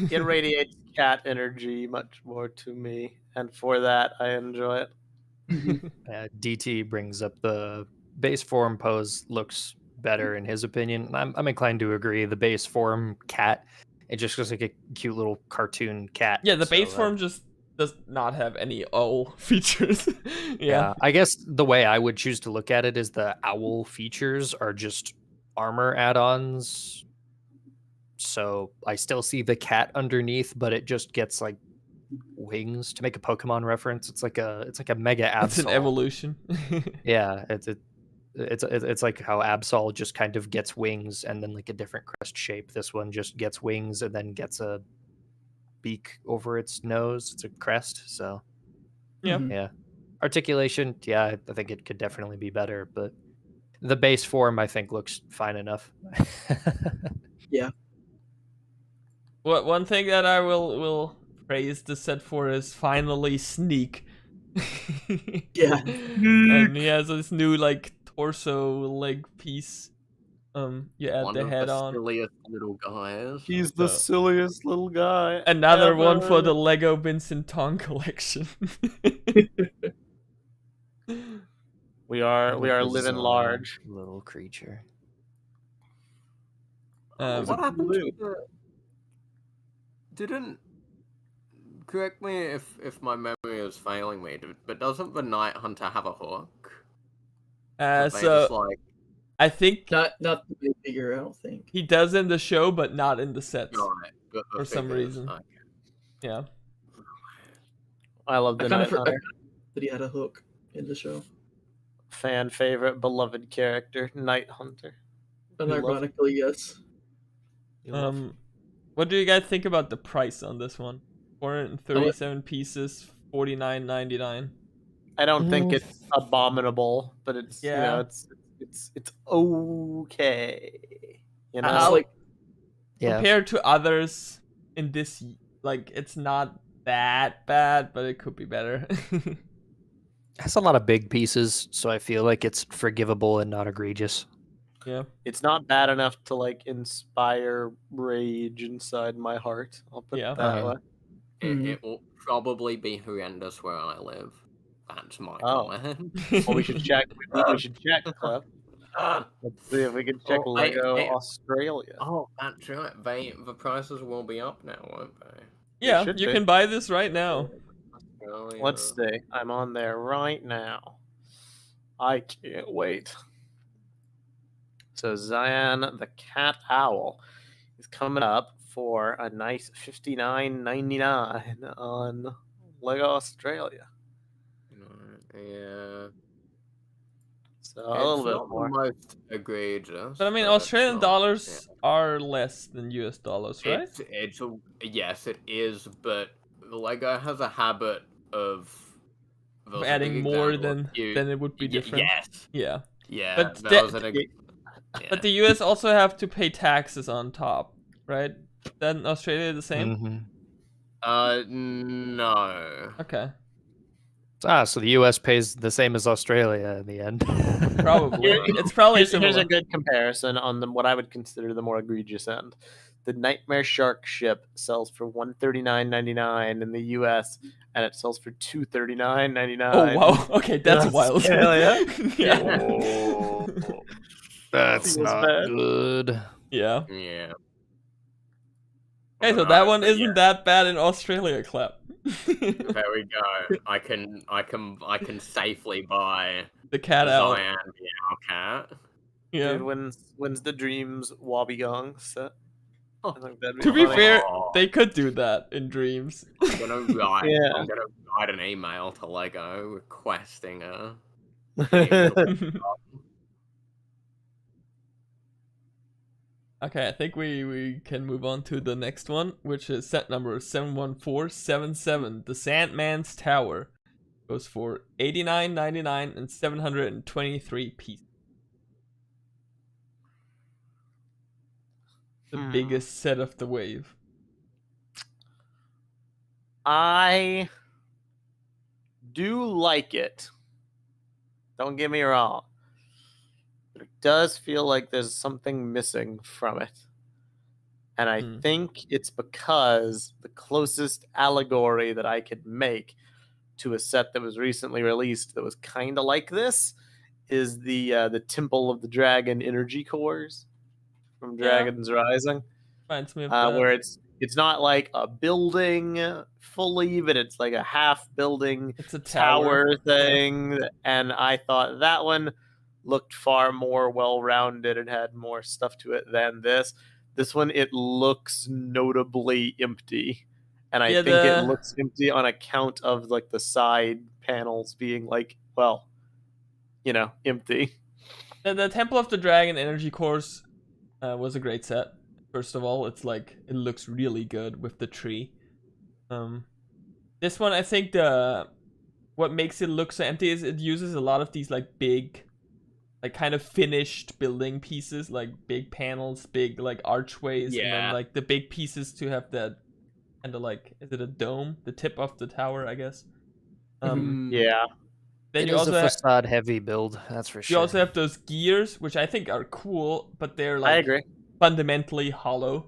It radiates cat energy much more to me, and for that I enjoy it. DT brings up the base form pose looks better in his opinion. I'm inclined to agree. The base form cat, it just looks like a cute little cartoon cat. Yeah, the base form just does not have any owl features. Yeah. I guess the way I would choose to look at it is the owl features are just armor add-ons. So I still see the cat underneath, but it just gets like wings. To make a Pokemon reference, it's like a Mega Absol. It's an evolution. Yeah, it's like how Absol just kind of gets wings and then like a different crest shape. This one just gets wings and then gets a beak over its nose. It's a crest, so yeah. Articulation, yeah, I think it could definitely be better, but the base form I think looks fine enough. Yeah. One thing that I will praise the set for is finally sneak. Yeah. And he has this new like torso leg piece. You add One the of head the on. silliest little guys. He's the silliest little guy. Another ever. one for the Lego Vincent Tong collection. We are living large. Little creature. What happened to the... Didn't... Correct me if my memory is failing me, but doesn't the Night Hunter have a hook? That they so just, like... I think Not the big figure, I don't think. he does in the show, but not in the sets Right, but the for some figures, reason. okay. Yeah. I love the I kind Night of forgot Hunter. that he had a hook in the show. Fan favorite, beloved character, Night Hunter. And You love- ironically, yes. What do you guys think about the price on this one? 437 pieces, $49.99. I don't think it's abominable, but it's you know, it's okay. You know, It's like, Yeah. Compared to others in this, like, it's not that bad, but it could be better. Has a lot of big pieces, so I feel like it's forgivable and not egregious. Yeah. it's not bad enough to like inspire rage inside my heart. I'll put Yeah. it that way. It will probably be horrendous where I live. That's my Oh. comment. Well, we should check. We should check, Cliff. Let's see if we can check Oh, Lego I- Australia. Oh, that's right. The prices will be up now, won't they? Yeah, should you be. can buy this right now. Australia. Let's see. I'm on there right now. I can't wait. So Zion the Cat Owl is coming up for a nice $59.99 on Lego Australia. Yeah. So a little It's bit not more. the most egregious. But I mean, it's Australian not- dollars are less than US dollars, right? Yes, it is, but Lego has a habit of those are Adding big more examples. than it would be different. Yes. Yeah. Yeah. But that was an But yeah. the US also have to pay taxes on top, right? Then Australia the same? No. Okay. So the US pays the same as Australia in the end. Probably. It's probably Here's similar. a good comparison on what I would consider the more egregious end. The Nightmare Shark ship sells for $139.99 in the US, and it sells for $239.99. Oh wow. Okay, that's in wild. Australia. Yeah. Oh, that's Feels not bad. good. Yeah. Yeah. Okay, so that Alright, one but isn't yeah, that bad in Australia, Clap. There we go. I can safely buy The cat out. Zion the Owl Cat. Yeah. Dude, when's the Dreams Wobbegong set? I think that'd be To be funny. fair, Oh. they could do that in Dreams. I'm gonna write. Yeah. I'm gonna write an email to Lego requesting a. Okay, I think we can move on to the next one, which is set number 71477. The Sandman's Tower goes for $89.99 and 723 pieces. the biggest set of the wave? I do like it. Don't get me wrong. But it does feel like there's something missing from it. And I think it's because the closest allegory that I could make to a set that was recently released that was kind of like this is the Temple of the Dragon energy cores from Dragon's Rising. Reminds me of that. Where it's not like a building fully, but it's like a half building. It's a tower thing. And I thought that one looked far more well-rounded and had more stuff to it than this. This one, it looks notably empty. And I think it looks empty on account of like the side panels being like, well, you know, empty. The Temple of the Dragon energy cores was a great set. First of all, it's like it looks really good with the tree. This one, I think what makes it look so empty is it uses a lot of these like big, like kind of finished building pieces, like big panels, big like archways, and then like the big pieces to have that kind of like, is it a dome? The tip of the tower, I guess. Yeah. Then It you is also a facade heavy build, that's for sure. you also have those gears, which I think are cool, but they're like I agree. fundamentally hollow,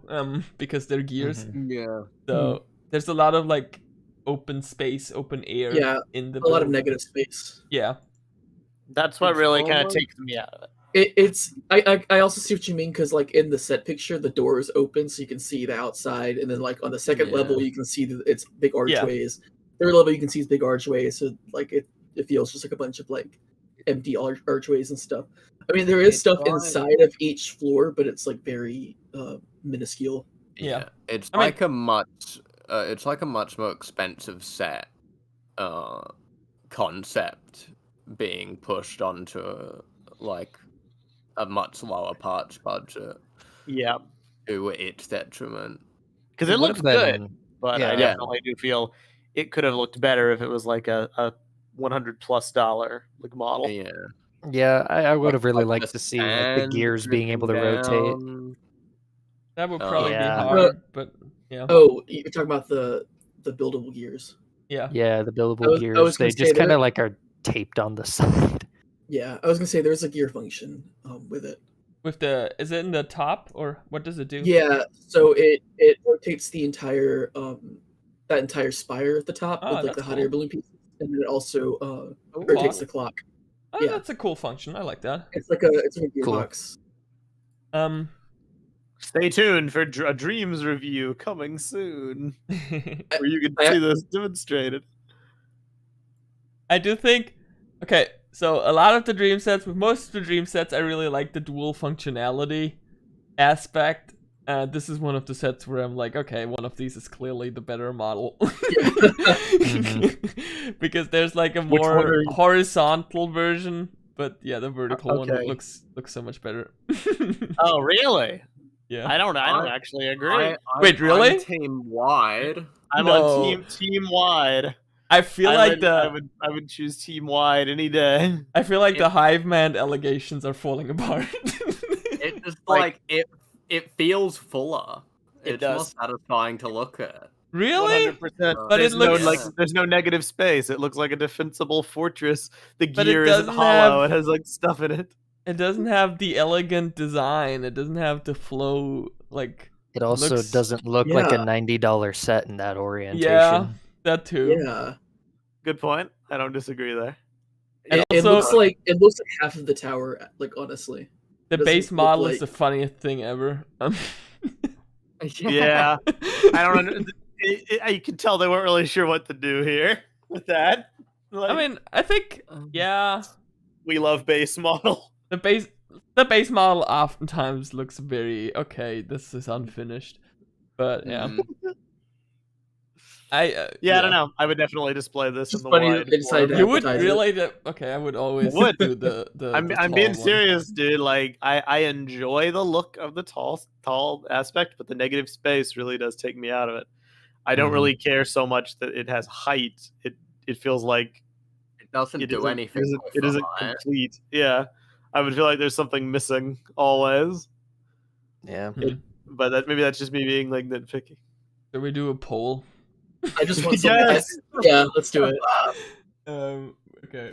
because they're gears. Yeah. So there's a lot of like open space, open air. Yeah, in the a lot of build. negative space. Yeah. That's what It's really kind of almost- takes me out of it. I also see what you mean, because like in the set picture the door is open so you can see the outside, and then like on the second level you can see it's big archways. Third level you can see it's big archways, so like it feels just like a bunch of like empty archways and stuff. I mean, there is It's stuff like- inside of each floor, but it's like very minuscule. Yeah. It's I mean- like a much more expensive set concept being pushed onto like a much lower parts budget Yeah. to its detriment. Because it looks would've good, been- but yeah. I definitely do feel it could have looked better if it was like a $100+ like model. Yeah. Yeah, I would have really Like liked the to see like the sand gears being able to dripping rotate. down. That would probably be Yeah. hard, but yeah. Oh, you're talking about the buildable gears. Yeah. Yeah, the billable I was gears, gonna they say just kind that- of like are taped on the side. Yeah, I was gonna say there's a gear function with it. With the, is it in the top or what does it do? Yeah, so it rotates the entire that entire spire at the top Oh, with like the that's hot cool. air balloon pieces, and then it also Clock? rotates the clock. Oh, yeah. that's a cool function. I like that. It's like a Cool. gearbox. Stay tuned for a Dreams review coming soon, where you can I- see this demonstrated. I do think, okay, so a lot of the dream sets, with most of the dream sets, I really like the dual functionality aspect. This is one of the sets where I'm like, okay, one of these is clearly the better model. Because there's like a Which one more are you- horizontal version, but yeah, the vertical one Okay. looks so much better. Oh, really? Yeah. I don't I- actually agree. Wait, really? I'm team wide. I'm No. on team wide. I feel like I would choose team wide any day. I feel like the Hive Man allegations are falling apart. It just like it feels fuller. It It's more does. satisfying to look at. Really? 100%. But there's it looks- no, like there's no negative space. It looks like a defensible fortress. The But it gear isn't doesn't hollow. have- It has like stuff in it. It doesn't have the elegant design. It doesn't have the flow, like, It also looks- doesn't look like a Yeah. $90 set in that orientation. yeah, that too. Yeah, Good point. I don't disagree there. And it also- looks like half of the tower. Like honestly, The doesn't base look model is like- the funniest thing ever. Yeah, I don't know. You can tell they weren't really sure what to do here with that. Like, I mean, I think, yeah, we love base model. the base model oftentimes looks very okay. This is unfinished, but yeah, Mm. I Yeah, I don't know. I would definitely display this It's in the funny wide. that they decided form. to You would advertise it. really okay. I would always Would. do the I'm the being tall one. serious, dude. Like I enjoy the look of the tall aspect, but the negative space really does take me out of it. I don't Mhm. really care so much that it has height. It feels like It doesn't it do isn't- anything. It isn't for it. complete. Yeah, I would feel like there's something missing always. Yeah. but maybe that's just me being like nitpicky. Should we do a poll? I just want something. Yes! Yeah, let's do it. Okay.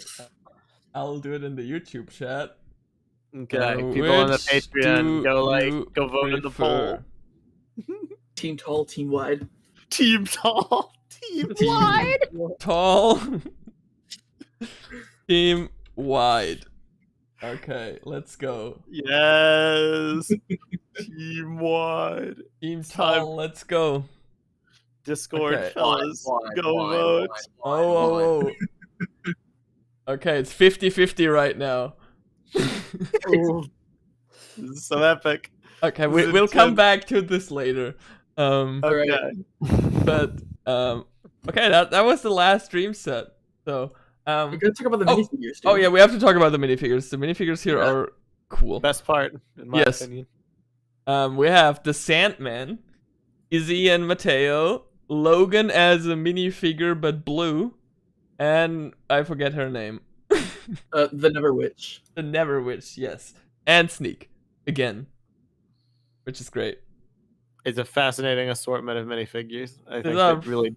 I'll do it in the YouTube chat. Okay, people on the Which Patreon do go you vote in the poll. prefer? Team tall, team wide. Team tall, team Team wide. Tall. Team wide. Okay, let's go. Yes, team wide. Team Time. tall, let's go. Discord Okay. fellas, go vote. Oh. Okay, it's 50-50 right now. Ooh. This is so epic. Okay, This is we'll come intense. back to this later. Okay. But okay, that was the last dream set. So We're gonna talk about the Oh, minifigures. Dude. oh yeah, we have to talk about the minifigures. The minifigures here Yeah. are cool. Best part, in my Yes. opinion. We have the Sandman, Izzy and Mateo, Logan as a minifigure but blue, and I forget her name. The Never Witch. The Never Witch, yes, and Sneak again, which is great. It's a fascinating assortment of minifigures. I think are- it really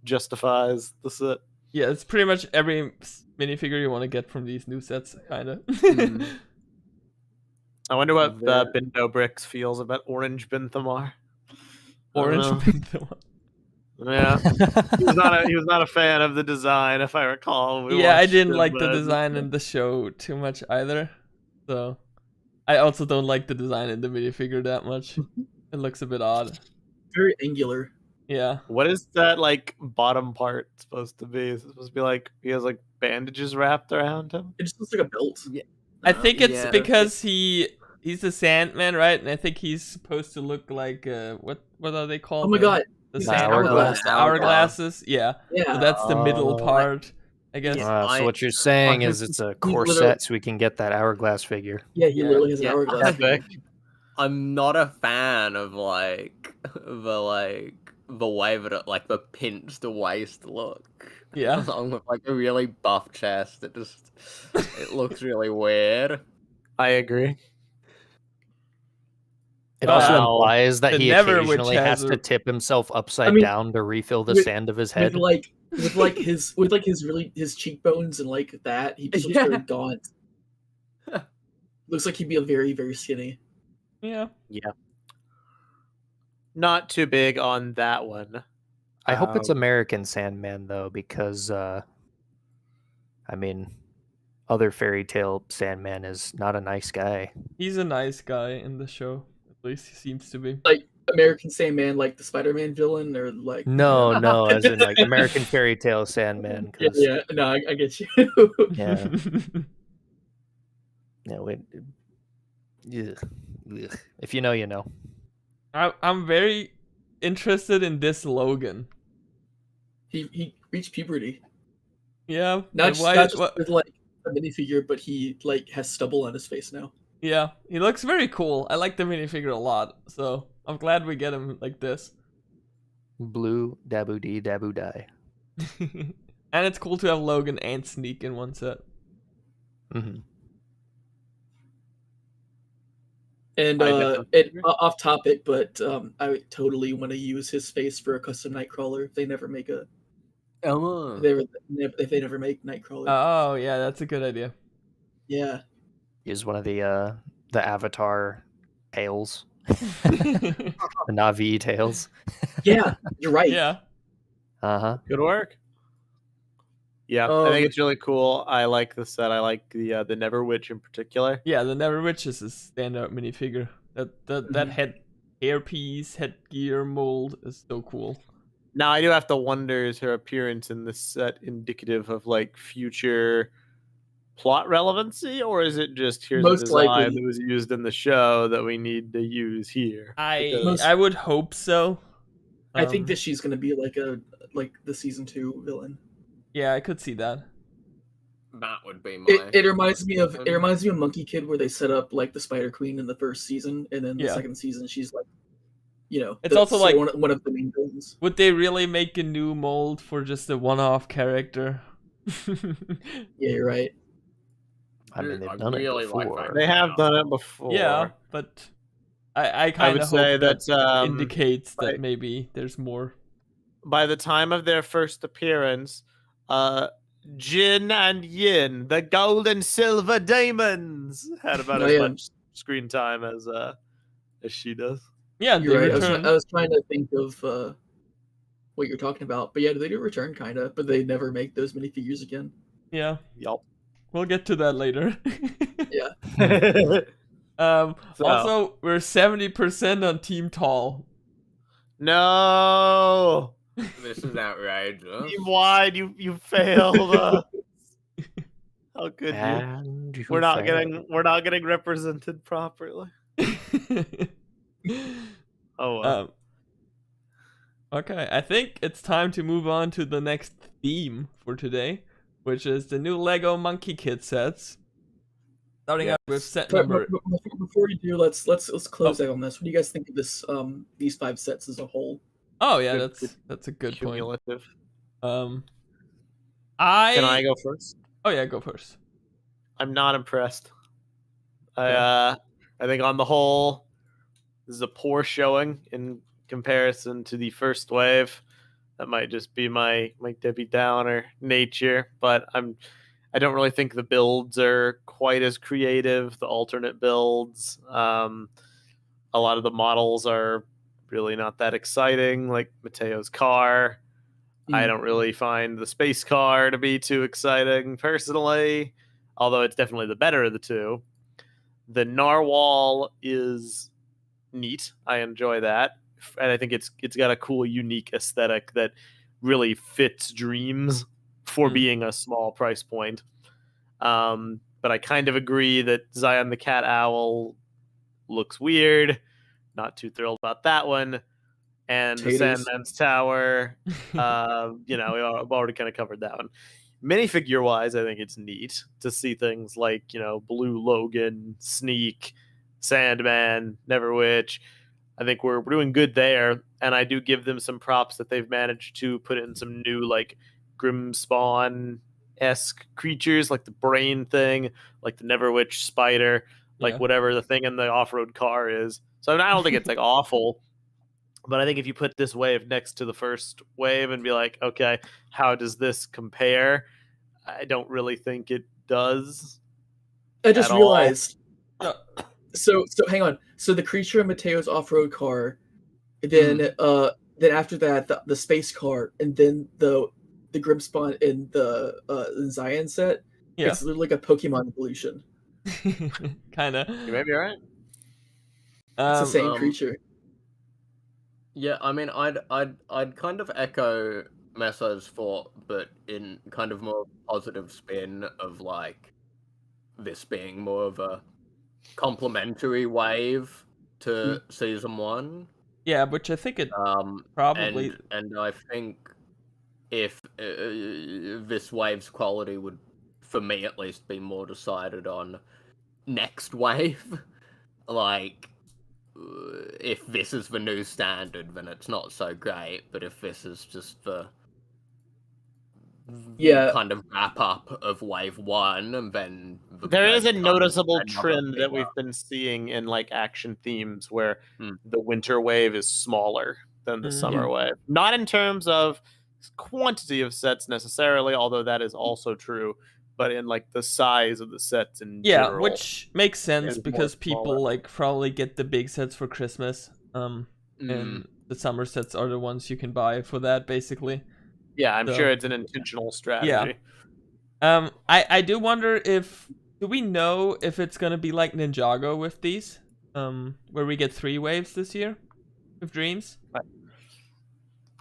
justifies the set. Yeah, it's pretty much every minifigure you want to get from these new sets, kind of. Mm. I wonder what Very- Bindo Bricks feels about Orange Binthamar. Orange. I Binthamar. don't know. Yeah, he was not a fan of the design, if I recall. We Yeah, I watched didn't it, like the but- design in the show too much either. So I also don't like the design in the minifigure that much. It looks a bit odd. Very angular. Yeah. What is that like bottom part supposed to be? Is it supposed to be like he has like bandages wrapped around him? It just looks like a belt. I think it's yeah. because he's the Sandman, right? And I think he's supposed to look like what are they called? Oh my god. The He's Sandman. hourglass. The hourglasses. Yeah. Yeah. So that's the middle Oh. part, I guess. Yeah. So I- what you're saying is it's a literally- corset, so we can get that hourglass figure. Yeah, he Yeah. literally has an Yeah. hourglass. Epic. I'm not a fan of like the way that it, like the pinched waist look. Yeah. Along with like a really buff chest. It looks really weird. I agree. It also Wow. implies that The he Never Witch occasionally has has to a- tip himself upside mean, down to refill the with- sand of his head. With his cheekbones and like that, he just looks Yeah. very gaunt. Looks like he'd be a very, very skinny. Yeah. Not too big on that one. I hope it's Um, American Sandman though, because I mean, other fairy tale Sandman is not a nice guy. He's a nice guy in the show. At least he seems to be. American Sandman, like the Spider-Man villain, or like No, no, as in like American fairy tale Sandman. 'Cause, Yeah, no, I get you. yeah, yeah, ugh. If you know, you know. I'm very interested in this Logan. he reached puberty. Yeah. Not and just, why- not just wha- with like a minifigure, but he like has stubble on his face now. Yeah, he looks very cool. I like the minifigure a lot, so I'm glad we get him like this. Blue dabu dee dabu die. And it's cool to have Logan and Sneak in one set. Hmm. And off topic, but I would totally want to use his face for a custom Nightcrawler. If they never make a, Oh. if they never make Nightcrawler. Oh yeah, that's a good idea. Yeah, Is one of the Avatar tails, the Navi tails. yeah, you're right. Yeah. Uh-huh. Good work. Yeah, I think it's really cool. I like the set. I like the Never Witch in particular. Yeah, the Never Witch is a standout minifigure. That hairpiece, headgear mold is so cool. Now I do have to wonder, is her appearance in this set indicative of like future plot relevancy, or is it just here's Most a design likely. that was used in the show that we need to use here? Because- I would hope so. I think Um, that she's gonna be like the season 2 villain. Yeah, I could see that. That would be my. It reminds me of Monkey Kid, where they set up like the Spider Queen in the first season, and then the Yeah. second season she's like, It's also like- one of the main villains. Would they really make a new mold for just a one-off character? Yeah, you're right. I mean, I they've done really it like before. that. They have done it before. Yeah, but I I kind would of say hope that that indicates that right. maybe there's more. by the time of their first appearance, Jin and Yin, the gold and silver demons, had about Oh, as yeah. much screen time as she does. Yeah, they You're right. return. I was trying to think of what you're talking about, but yeah, they do return kind of, but they never make those minifigures again. Yeah, Yup. we'll get to that later. Yeah. So- Also, we're 70% on Team Tall. No, This is outrageous. Team Wide, you failed. How could you? And you We're not failed. getting represented properly. Oh well. Okay, I think it's time to move on to the next theme for today, which is the new Lego Monkey Kit sets. Starting out with set But number. before you do, let's close out on this. What do you guys think of this? These 5 sets as a whole. Oh yeah, Good- that's a good point. Cumulative. Can Can I go first? Oh yeah, go first. I'm not impressed. I think on the whole, this is a poor showing in comparison to the first wave. That might just be my Debbie Downer nature, but I don't really think the builds are quite as creative. The alternate builds, a lot of the models are really not that exciting. Like Mateo's car, I don't really find the space car to be too exciting personally, although it's definitely the better of the two. The narwhal is neat. I enjoy that, and I think it's got a cool, unique aesthetic that really fits Dreams for being a small price point. But I kind of agree that Zion the Cat Owl looks weird. Not too thrilled about that one. And the Taters. Sandman's Tower, we've already kind of covered that one. Minifigure wise, I think it's neat to see things like, Blue Logan, Sneak, Sandman, Neverwitch. I think we're doing good there, and I do give them some props that they've managed to put in some new, like, Grimspawn-esque creatures, like the brain thing, like the Neverwitch spider, like whatever the thing in the off-road car is. So I don't think it's, like, awful, but I think if you put this wave next to the first wave and be like, okay, how does this compare? I don't really think it does. I just at all. realized. So hang on. So the creature in Mateo's off-road car, then after that the space car, and then the Grimspawn in the Zion set. Yeah. It's literally like a Pokemon evolution. Kinda. You may be right. It's the same creature. Yeah, I mean, I'd kind of echo Meso's thought, but in kind of more positive spin of like this being more of a complementary wave to season 1. Yeah, which I think it probably. And I think if this wave's quality would, for me at least, be more decided on next wave, like. If this is the new standard, then it's not so great. But if this is just the kind of wrap up of wave 1, and then there is a noticeable trend that we've been seeing in like action themes where the winter wave is smaller than the summer wave. Not in terms of quantity of sets necessarily, although that is also true, but in like the size of the sets in general. Which makes sense because people like probably get the big sets for Christmas, and the summer sets are the ones you can buy for that, basically. Yeah, I'm sure it's an intentional strategy. Yeah. I do wonder do we know if it's gonna be like Ninjago with these, where we get 3 waves this year with Dreams?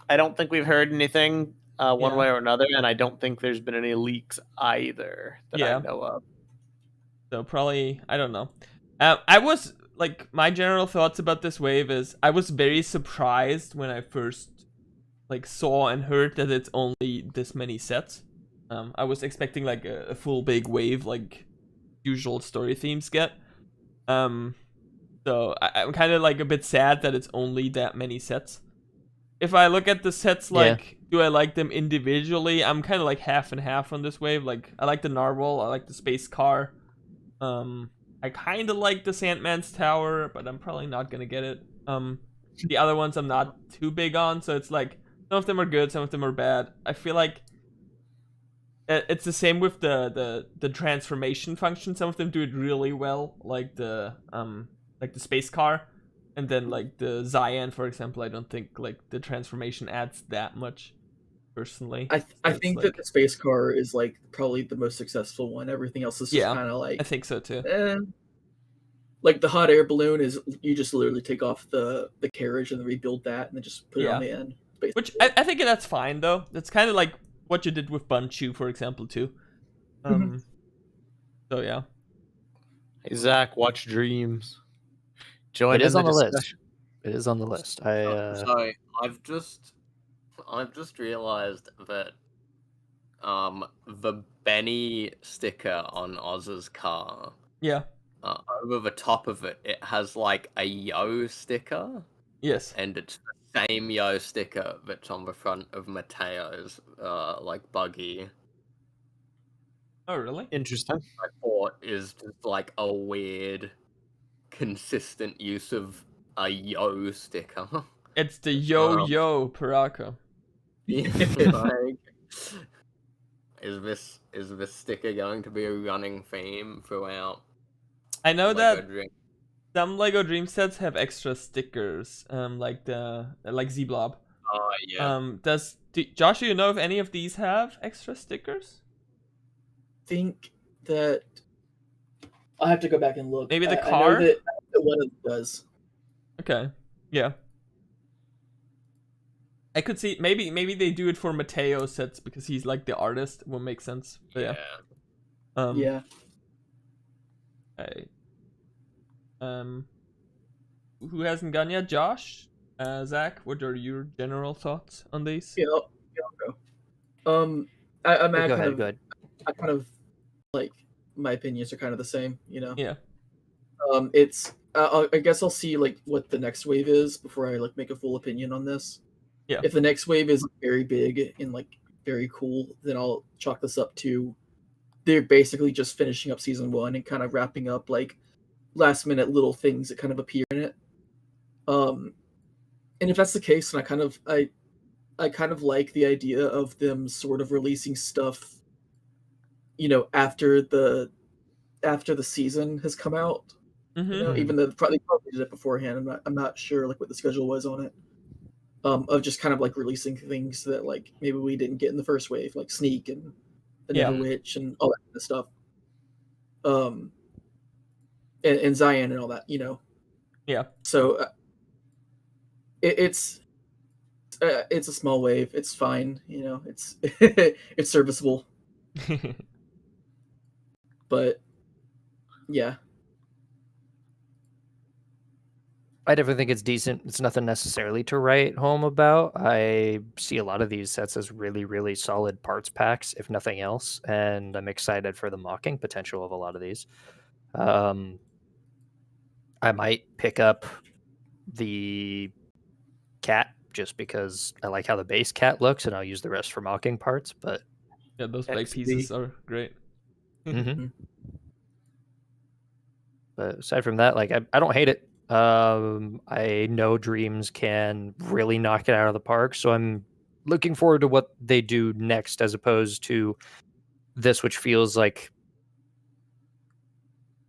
I don't think we've heard anything one way or another, and I don't think there's been any leaks either that I know of. So probably, I don't know. I was like, my general thoughts about this wave is I was very surprised when I first like saw and heard that it's only this many sets. I was expecting like a full big wave like usual story themes get. So I'm kind of like a bit sad that it's only that many sets. If I look at the sets, like, do I like them individually? I'm kind of, like, 50-50 on this wave. Like, I like the narwhal. I like the space car. I kind of like the Sandman's tower, but I'm probably not gonna get it. The other ones I'm not too big on, so it's like some of them are good, some of them are bad. I feel like it's the same with the transformation function. Some of them do it really well, like the space car, and then like the Cyan, for example. I don't think like the transformation adds that much, personally. I think that the space car is like probably the most successful one. Everything else is just kind of like I think so too. Like the hot air balloon is you just literally take off the carriage and then rebuild that and then just put it on the end. Basically. Which I think that's fine though. That's kind of like what you did with Bunchu, for example, too. So yeah. Hey Zach, watch Dreams. Join It is in on the list. discussion. It is on the list. So I've just realized that the Benny sticker on Oz's car, over the top of it, it has like a Yo sticker. Yes. And it's the same Yo sticker that's on the front of Mateo's like buggy. Oh really? Interesting. I thought is just like a weird, consistent use of a Yo sticker. It's the Yo Paraka. Like, is this sticker going to be a running theme throughout? I know Lego that Dream? some Lego Dream sets have extra stickers, like z-blob. Oh yeah. Josh, do you know if any of these have extra stickers? Think that I'll have to go back and look. Maybe the I car? know that one of them does. Okay. Yeah. I could see maybe they do it for Mateo sets because he's like the artist. It will make sense. But yeah. Yeah. Who hasn't gone yet? Josh? Zach, what are your general thoughts on these? Yeah, I'll go. Go ahead. I kind of like my opinions are kind of the same, you know. Yeah. It's I guess I'll see like what the next wave is before I like make a full opinion on this. Yeah. If the next wave is very big and like very cool, then I'll chalk this up to they're basically just finishing up season 1 and kind of wrapping up like last minute little things that kind of appear in it. And if that's the case, then I kind of like the idea of them sort of releasing stuff, you know, after the season has come out. Mm-hmm. You know, even though they probably did it beforehand. I'm not sure like what the schedule was on it. Of just kind of like releasing things that like maybe we didn't get in the first wave, like Sneak and the Never Witch and all that kind of stuff. And Cyan and all that, you know. Yeah. So it's a small wave. It's fine, you know. It's it's serviceable. But yeah. I definitely think it's decent. It's nothing necessarily to write home about. I see a lot of these sets as really, really solid parts packs, if nothing else, and I'm excited for the mocking potential of a lot of these. I might pick up the cat just because I like how the base cat looks, and I'll use the rest for mocking parts. But yeah, those big pieces are great. Mm-hmm. But aside from that, like I don't hate it. I know Dreams can really knock it out of the park, so I'm looking forward to what they do next, as opposed to this, which feels like,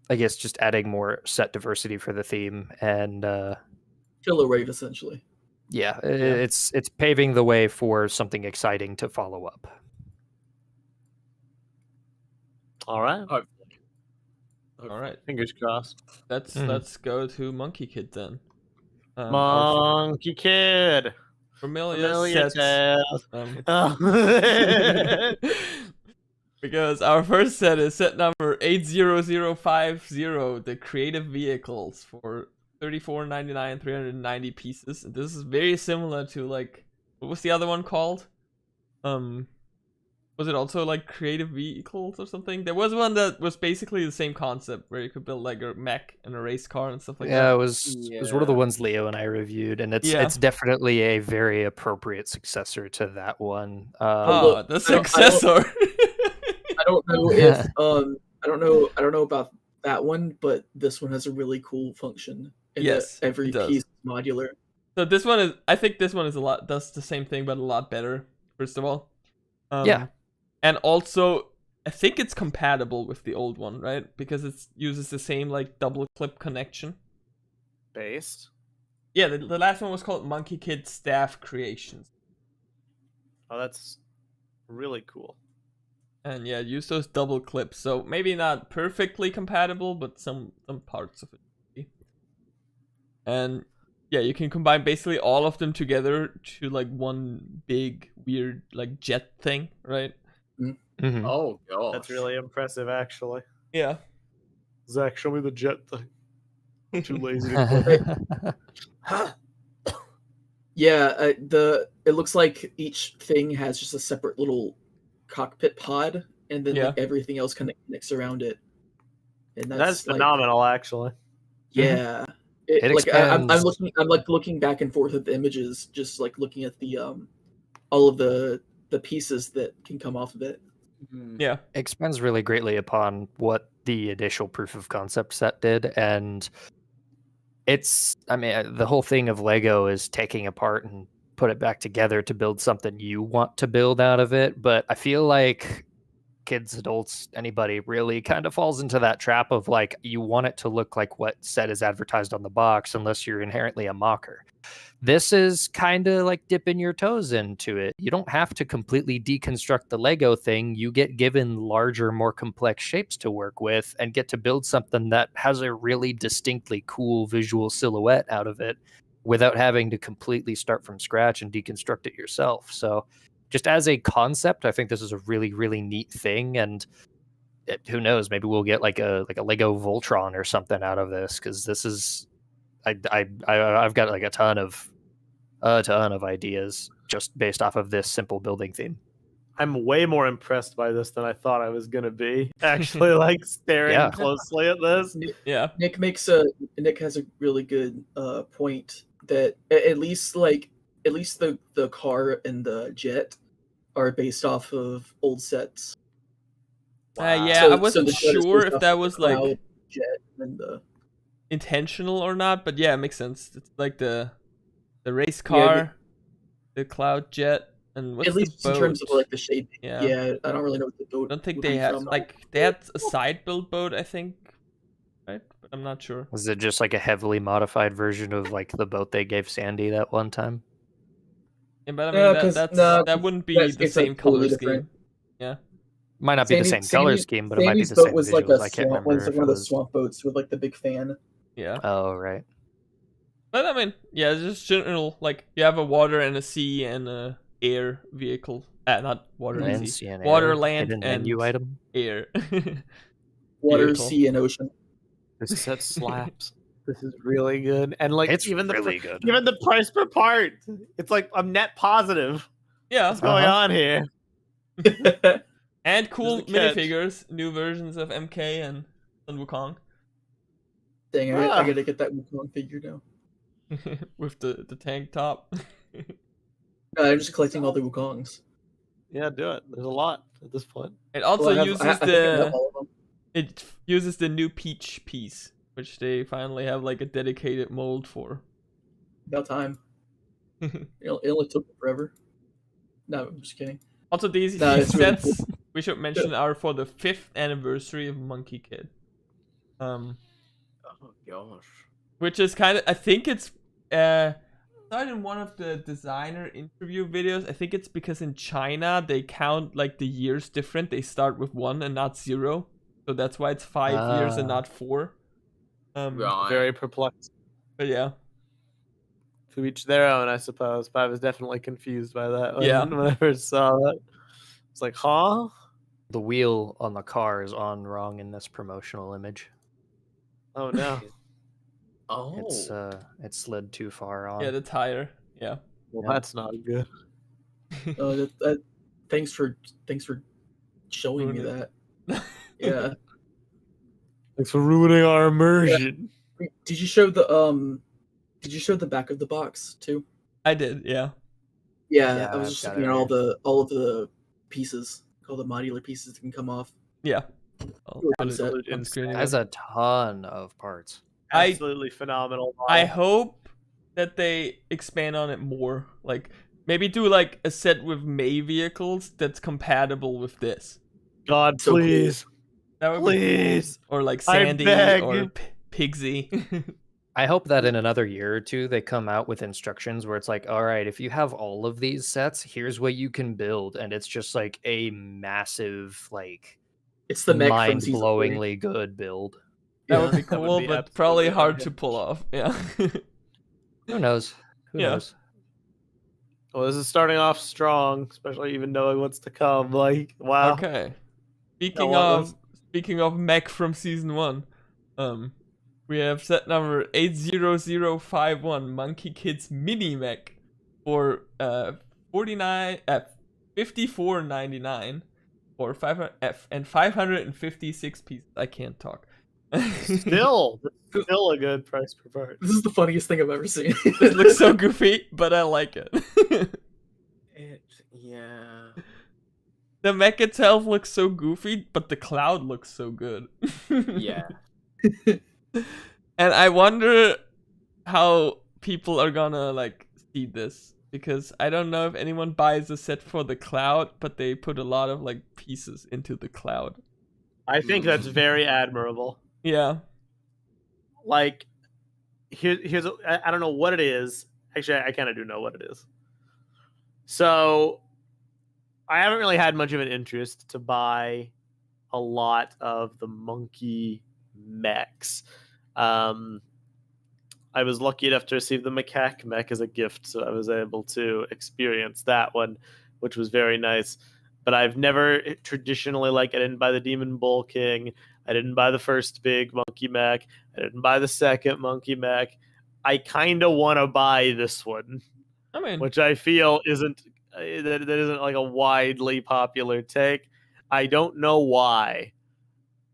I guess, just adding more set diversity for the theme and killer wave essentially. Yeah, it's paving the way for something exciting to follow up. All right. All right. Fingers crossed. Let's go to Monkey Kid then. Monkey Kid. Familiar sets. Because our first set is set number 80050, the creative vehicles for $34.99, 390 pieces. And this is very similar to like, what was the other one called? Was it also like creative vehicles or something? There was one that was basically the same concept where you could build like a mech and a race car and stuff like that. Yeah, it was one of the ones Leo and I reviewed, and it's definitely a very appropriate successor to that one. The successor. I don't know if I don't know about that one, but this one has a really cool function. In Yes, that every it does. piece is modular. So this one is, I think this one is does the same thing, but a lot better, first of all. Yeah. And also, I think it's compatible with the old one, right? Because it uses the same, like, double clip connection. Based. Yeah, the last one was called Monkey Kid Staff Creations. Oh, that's really cool. And yeah, use those double clips. So maybe not perfectly compatible, but some parts of it. And yeah, you can combine basically all of them together to like one big weird like jet thing, right? Mhm. Oh gosh. That's really impressive, actually. Yeah. Zach, show me the jet thing. I'm too lazy to click. Yeah, it looks like each thing has just a separate little cockpit pod, and then like everything else kind of connects around it. And That's like, phenomenal, actually. yeah. It Like I'm expands- looking back and forth at the images, just like looking at the all of the pieces that can come off of it. Yeah. expands really greatly upon what the initial proof of concept set did, and I mean, the whole thing of Lego is taking apart and put it back together to build something you want to build out of it. But I feel like kids, adults, anybody really kind of falls into that trap of like, you want it to look like what set is advertised on the box, unless you're inherently a mocker. This is kind of like dipping your toes into it. You don't have to completely deconstruct the Lego thing. You get given larger, more complex shapes to work with and get to build something that has a really distinctly cool visual silhouette out of it without having to completely start from scratch and deconstruct it yourself. So just as a concept, I think this is a really, really neat thing. And who knows, maybe we'll get like a Lego Voltron or something out of this, because this is I've got like a ton of ideas just based off of this simple building theme. I'm way more impressed by this than I thought I was gonna be. Actually, like staring closely at this. Yeah. Nick has a really good point that at least the car and the jet are based off of old sets. Yeah, I wasn't the jet is sure based if off that of was the like Cloud jet and the intentional or not, but yeah, it makes sense. It's like the race car, the cloud jet, and what's at least the boat? in terms of like the shape. Yeah. Yeah, I don't really know what the boat. I don't think would they be had from. they had a side build boat, I think, right? But I'm not sure. Was it just like a heavily modified version of like the boat they gave Sandy that one time? Yeah, but I mean that wouldn't be the it's, same like, color totally scheme. different. Yeah. Might not be the same color scheme, but it might be the boat same was visuals. like a I can't swamp, remember if one it of the was. swamp boats with like the big fan. Yeah. Oh, right. But I mean, yeah, it's just general, like you have a water and a sea and a air vehicle. Not water and Land, sea. sea, and Water, air. land, Hidden and menu item. air. Water, Vehicle. sea, and ocean. This set slaps. This is really good, and like It's even really good. Even the price per part, it's like I'm net positive. Yeah. What's going on here? And cool There's the catch. minifigures, new versions of MK and Sun Wukong. Dang, I gotta get that Wukong figure now. With the tank top. I'm just collecting all the Wukongs. Yeah, do it. There's a lot at this point. It also Well, I uses think I have all of them. it uses the new Peach piece, which they finally have like a dedicated mold for. About time. It only took forever. No, I'm just kidding. Also, these No, it's really sets we should mention are for the 5th anniversary of Monkey Kid. Oh gosh. Which is kind of, I think it's not in one of the designer interview videos. I think it's because in China they count like the years different. They start with 1 and not 0, so that's why it's 5 years and not 4. Right. Very perplexed. But yeah. To each their own, I suppose. But I was definitely confused by that Yeah. when I first saw that. It's like, huh? The wheel on the car is on wrong in this promotional image. Oh no. Oh. It slid too far on. Yeah, the tire. Yeah. Well, Yeah. that's not good. Thanks for showing me Ruined that. Yeah. Thanks for ruining our immersion. Did you show the back of the box too? I did, yeah. Yeah, I Yeah, was I've just got looking it at here. all of the pieces, all the modular pieces that can come off. Yeah. I'll Cool put it concept. on screen again. Has a ton of parts. Absolutely phenomenal. I model. hope that they expand on it more. Like maybe do like a set with May vehicles that's compatible with this. God, So cool. please. That would Please. be cool. Or like I Sandy beg. or Pigsy. I hope that in another year or two they come out with instructions where it's like, all right, if you have all of these sets, here's what you can build, and it's just like a massive, like, It's the mech from season 3. mind-blowingly good build. That would Yeah. be That would cool, be but probably absolutely hard to unhinged. pull off. Yeah. Who knows? Who Yeah. knows? Well, this is starting off strong, especially even knowing what's to come. Like, wow. Okay. want Speaking of mech from season 1, we have set number 80051 Monkey Kids Mini Mech for 54.99 or 556 pieces. I can't talk. Still a good price per part. This is the funniest thing I've ever seen. It looks so goofy, but I like it. Yeah. The mech itself looks so goofy, but the cloud looks so good. Yeah. And I wonder how people are gonna like see this, because I don't know if anyone buys a set for the cloud, but they put a lot of like pieces into the cloud. I think that's very admirable. Yeah. Like, here's I don't know what it is. Actually, I kind of do know what it is. So, I haven't really had much of an interest to buy a lot of the monkey mechs. I was lucky enough to receive the macaque mech as a gift, so I was able to experience that one, which was very nice. But I've never traditionally, like, I didn't buy the Demon Bull King, I didn't buy the first big monkey mech, I didn't buy the second monkey mech. I kind of want to buy this one, I mean, which I feel isn't that isn't like a widely popular take. I don't know why.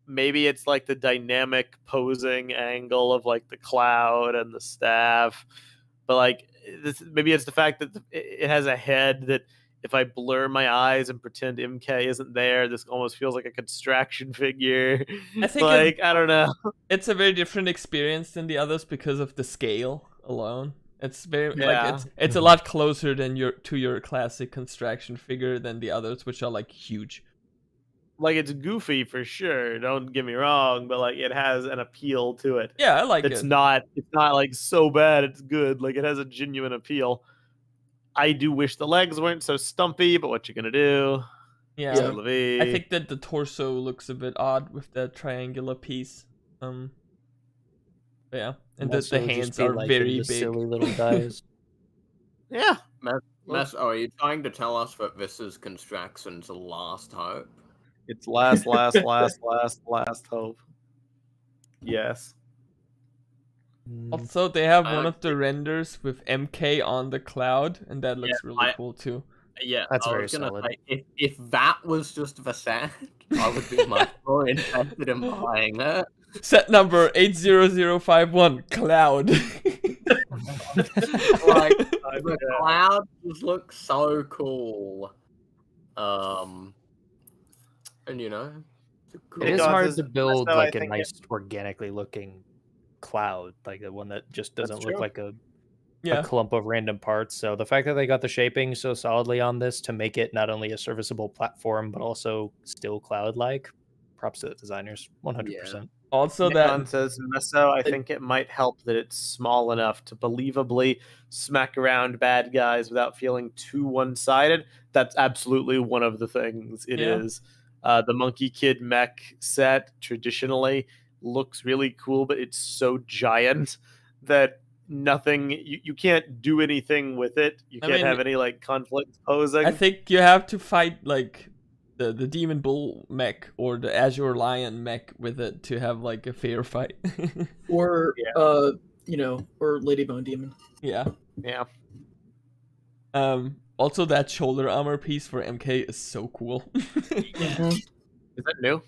Maybe it's like the dynamic posing angle of like the cloud and the staff, but like maybe it's the fact that it has a head that if I blur my eyes and pretend MK isn't there, this almost feels like a construction figure. I think like I don't know. it's a very different experience than the others because of the scale alone. It's very Yeah. like it's a lot closer than your classic construction figure than the others, which are like huge. Like it's goofy for sure. Don't get me wrong, but like it has an appeal to it. Yeah, I like It's it. not like so bad it's good. Like it has a genuine appeal. I do wish the legs weren't so stumpy, but what you gonna do? Yeah. Yeah. Levy. I think that the torso looks a bit odd with that triangular piece. Yeah, and the Also just hands be are liking very the big. silly little guys. Yeah. Mess, are you trying to tell us that this is Construction's last hope? It's last hope. Yes. Also, they have I one like of the renders with MK on the cloud, and that looks really I- cool too. Yeah, That's I very was gonna solid. say if that was just the set, I would be much more interested in buying it. Set number 80051 Cloud. Like the cloud just looks so cool. And you know, it's a cool. It is Because hard as- to build so I like a think nice organically looking cloud, like the one that just That's doesn't look true. like a Yeah, clump of random parts. So the fact that they got the shaping so solidly on this to make it not only a serviceable platform but also still cloud-like, props to the designers, 100%. also Nikon that says Meso, I think it might help that it's small enough to believably smack around bad guys without feeling too one-sided. That's absolutely one of the things it Yeah. is. The Monkey Kid mech set traditionally looks really cool, but it's so giant that nothing you can't do anything with it. You I can't mean, have any like conflict posing. I think you have to fight like the Demon Bull mech or the Azure Lion mech with it to have like a fair fight. Or Yeah. or Ladybone Demon. Yeah. Yeah. Also that shoulder armor piece for MK is so cool. Mhm. Is that new?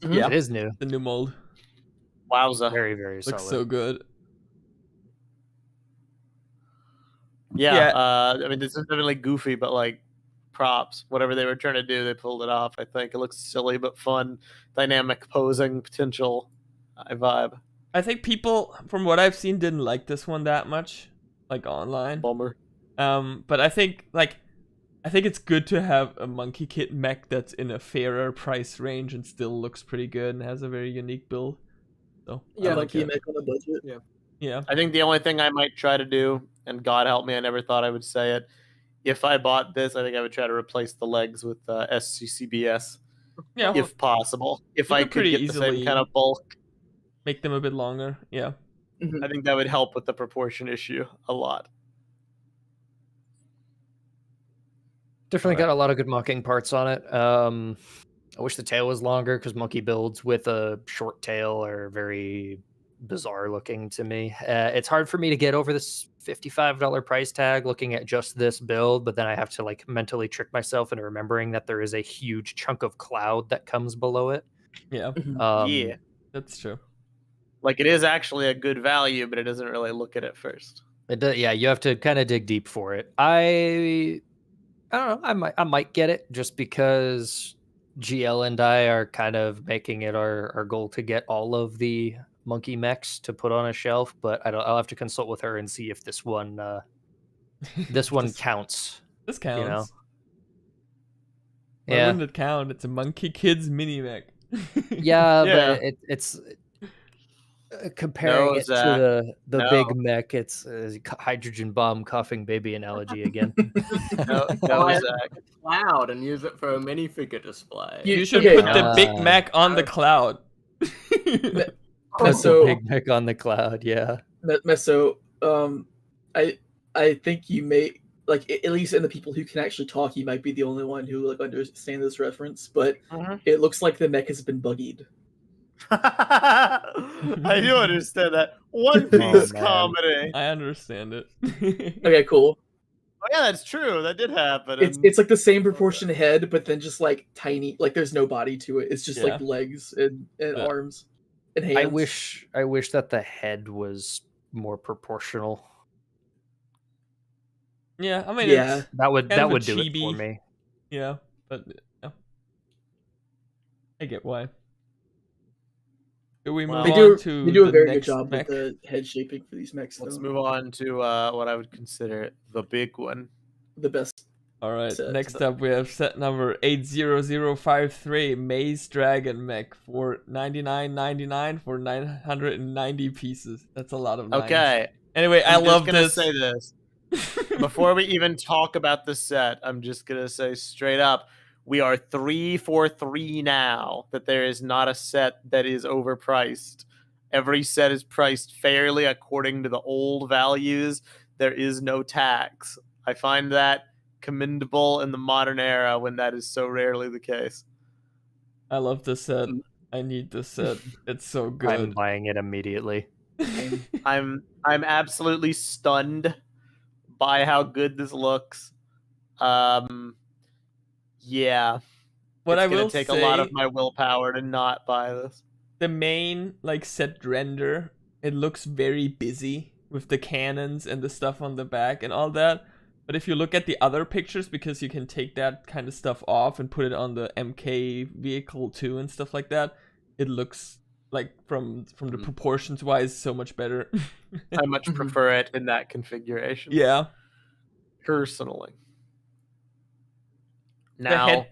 Mhm. Yeah. It is new. The new mold Wowza. Very, very looks solid. so good. Yeah, Yeah. I mean, this is definitely goofy, but like props. Whatever they were trying to do, they pulled it off. I think it looks silly but fun, dynamic posing potential vibe. I think people, from what I've seen, didn't like this one that much, like online. Bummer. But I think it's good to have a Monkey Kid mech that's in a fairer price range and still looks pretty good and has a very unique build. So Yeah, I like it. mech on a budget. Yeah. I think the only thing I might try to do, and God help me, I never thought I would say it. If I bought this, I think I would try to replace the legs with SCCBS, Yeah. if possible. If You I could could pretty get the same easily kind of bulk, make them a bit longer. Yeah. Mhm. I think that would help with the proportion issue a lot. Definitely Alright. got a lot of good mocking parts on it. I wish the tail was longer because monkey builds with a short tail are very bizarre looking to me. It's hard for me to get over this $55 price tag looking at just this build, but then I have to like mentally trick myself into remembering that there is a huge chunk of cloud that comes below it. Yeah. Yeah. That's true. Like, it is actually a good value, but it doesn't really look at it first. Yeah, you have to kind of dig deep for it. I don't know. I might get it just because GL and I are kind of making it our goal to get all of the monkey mechs to put on a shelf. But I'll have to consult with her and see if this one counts. This counts. You know? Why Yeah, wouldn't it count? It's a Monkey Kids mini mech. yeah, Yeah. but it's comparing No, it Zach, to the no. big mech. It's a hydrogen bomb coughing baby analogy again. No, Buy Zach. a cloud and use it for a minifigure display. You should Okay, put the Big Mac on the cloud. That's So- a big mech on the cloud. Yeah. Meso, I think you may like at least in the people who can actually talk, you might be the only one who like understand this reference. But it looks like the mech has been buggied. I do understand that. One Piece man. comedy. I understand it. Okay, cool. Oh yeah, that's true. That did happen. It's like the same proportion head, but then just like tiny. Like there's no body to it. It's just Yeah. like legs and Yeah. arms and hands. I wish that the head was more proportional. Yeah, I mean, Yeah. it's, That would Kind of a do it for chibi. me. yeah, but yeah. I get why. Do we move Wow. They on do. to They do a the very good next job mech? with the head shaping for these mechs. Let's though. move on to what I would consider the big one. The best. All right, set. next up we have set number 80053, Maze Dragon Mech for $99.99 for 990 pieces. That's a lot of nines. Okay. Anyway, I I'm love just gonna this. say this. Before we even talk about the set, I'm just gonna say straight up, we are 3 for 3 now. That there is not a set that is overpriced. Every set is priced fairly according to the old values. There is no tax. I find that commendable in the modern era when that is so rarely the case. I love this set. I need this set. It's so I'm good. buying it immediately. I'm absolutely stunned by how good this looks. Yeah. What It's I gonna will take say, a lot of my willpower to not buy this. the main like set render, it looks very busy with the cannons and the stuff on the back and all that. But if you look at the other pictures, because you can take that kind of stuff off and put it on the MK vehicle too and stuff like that, it looks like from the proportions wise so much better. I much prefer it in that configuration. Yeah. Personally. The Now,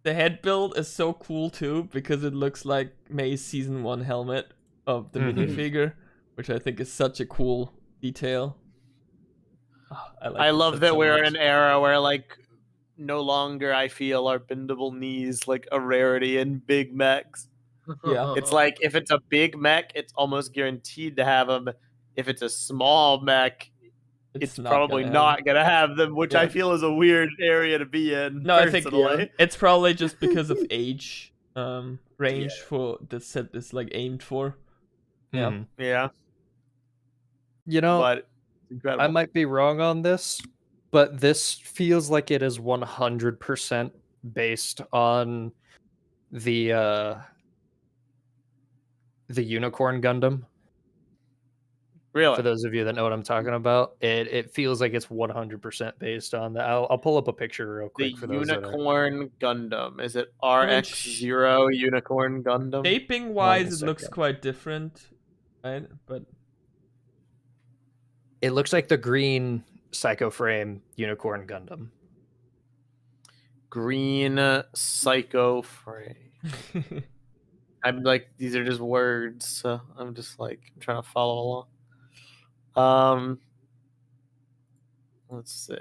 head build is so cool too because it looks like May's season 1 helmet of the Mhm. minifigure, which I think is such a cool detail. Oh, I this love set that so we're in much. an era where, like, no longer I feel are bendable knees like a rarity in big mechs. Yeah. It's like if it's a big mech, it's almost guaranteed to have them. If it's a small mech, it's not probably gonna not have- going to have them, which I Yeah. feel is a weird area to be in. No, I think personally. it's probably just because of age range for the set is like aimed for. Yeah. Mhm. Yeah, You know, but it's incredible. I might be wrong on this, but this feels like it is 100% based on the Unicorn Gundam. Really? For those of you that know what I'm talking about, it feels like it's 100% based on that. I'll pull up a picture real The quick for those that are. Unicorn Gundam. Is it I mean, RX-0 Unicorn Gundam? Shaping Hold on a wise, it looks second. quite different, right? But It looks like the green Psycho Frame Unicorn Gundam. Green Psycho Frame. I'm like, these are just words. So I'm just like, I'm trying to follow along. Let's see.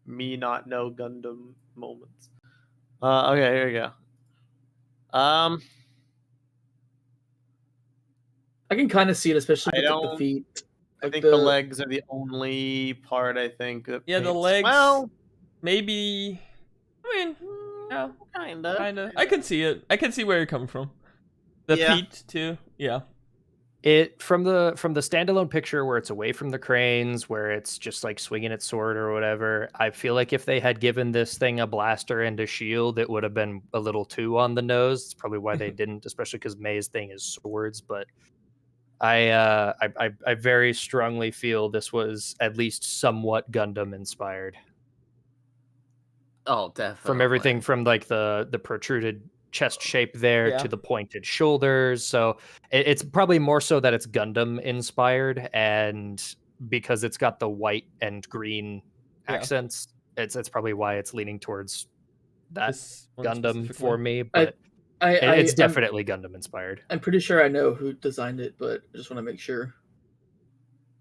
Me not know Gundam moments. Okay, here we go. I can kind of see it, especially I with like, the don't- feet. I Like think the legs are the only part I think that yeah, the paints- legs. Well, Maybe. I mean, yeah, kinda. kinda. I can see it. I can see where you're coming from. The Yeah. feet too. Yeah. It from the standalone picture where it's away from the cranes, where it's just like swinging its sword or whatever. I feel like if they had given this thing a blaster and a shield, it would have been a little too on the nose. It's probably why they didn't, especially because May's thing is swords. But I very strongly feel this was at least somewhat Gundam inspired. Oh, definitely. From everything from like the protruded chest shape there Yeah. to the pointed shoulders. So it's probably more so that it's Gundam inspired, and because it's got the white and green Yeah. accents, it's probably why it's leaning towards that This one Gundam for specifically. me. But I it's definitely Gundam inspired. I'm pretty sure I know who designed it, but I just want to make sure.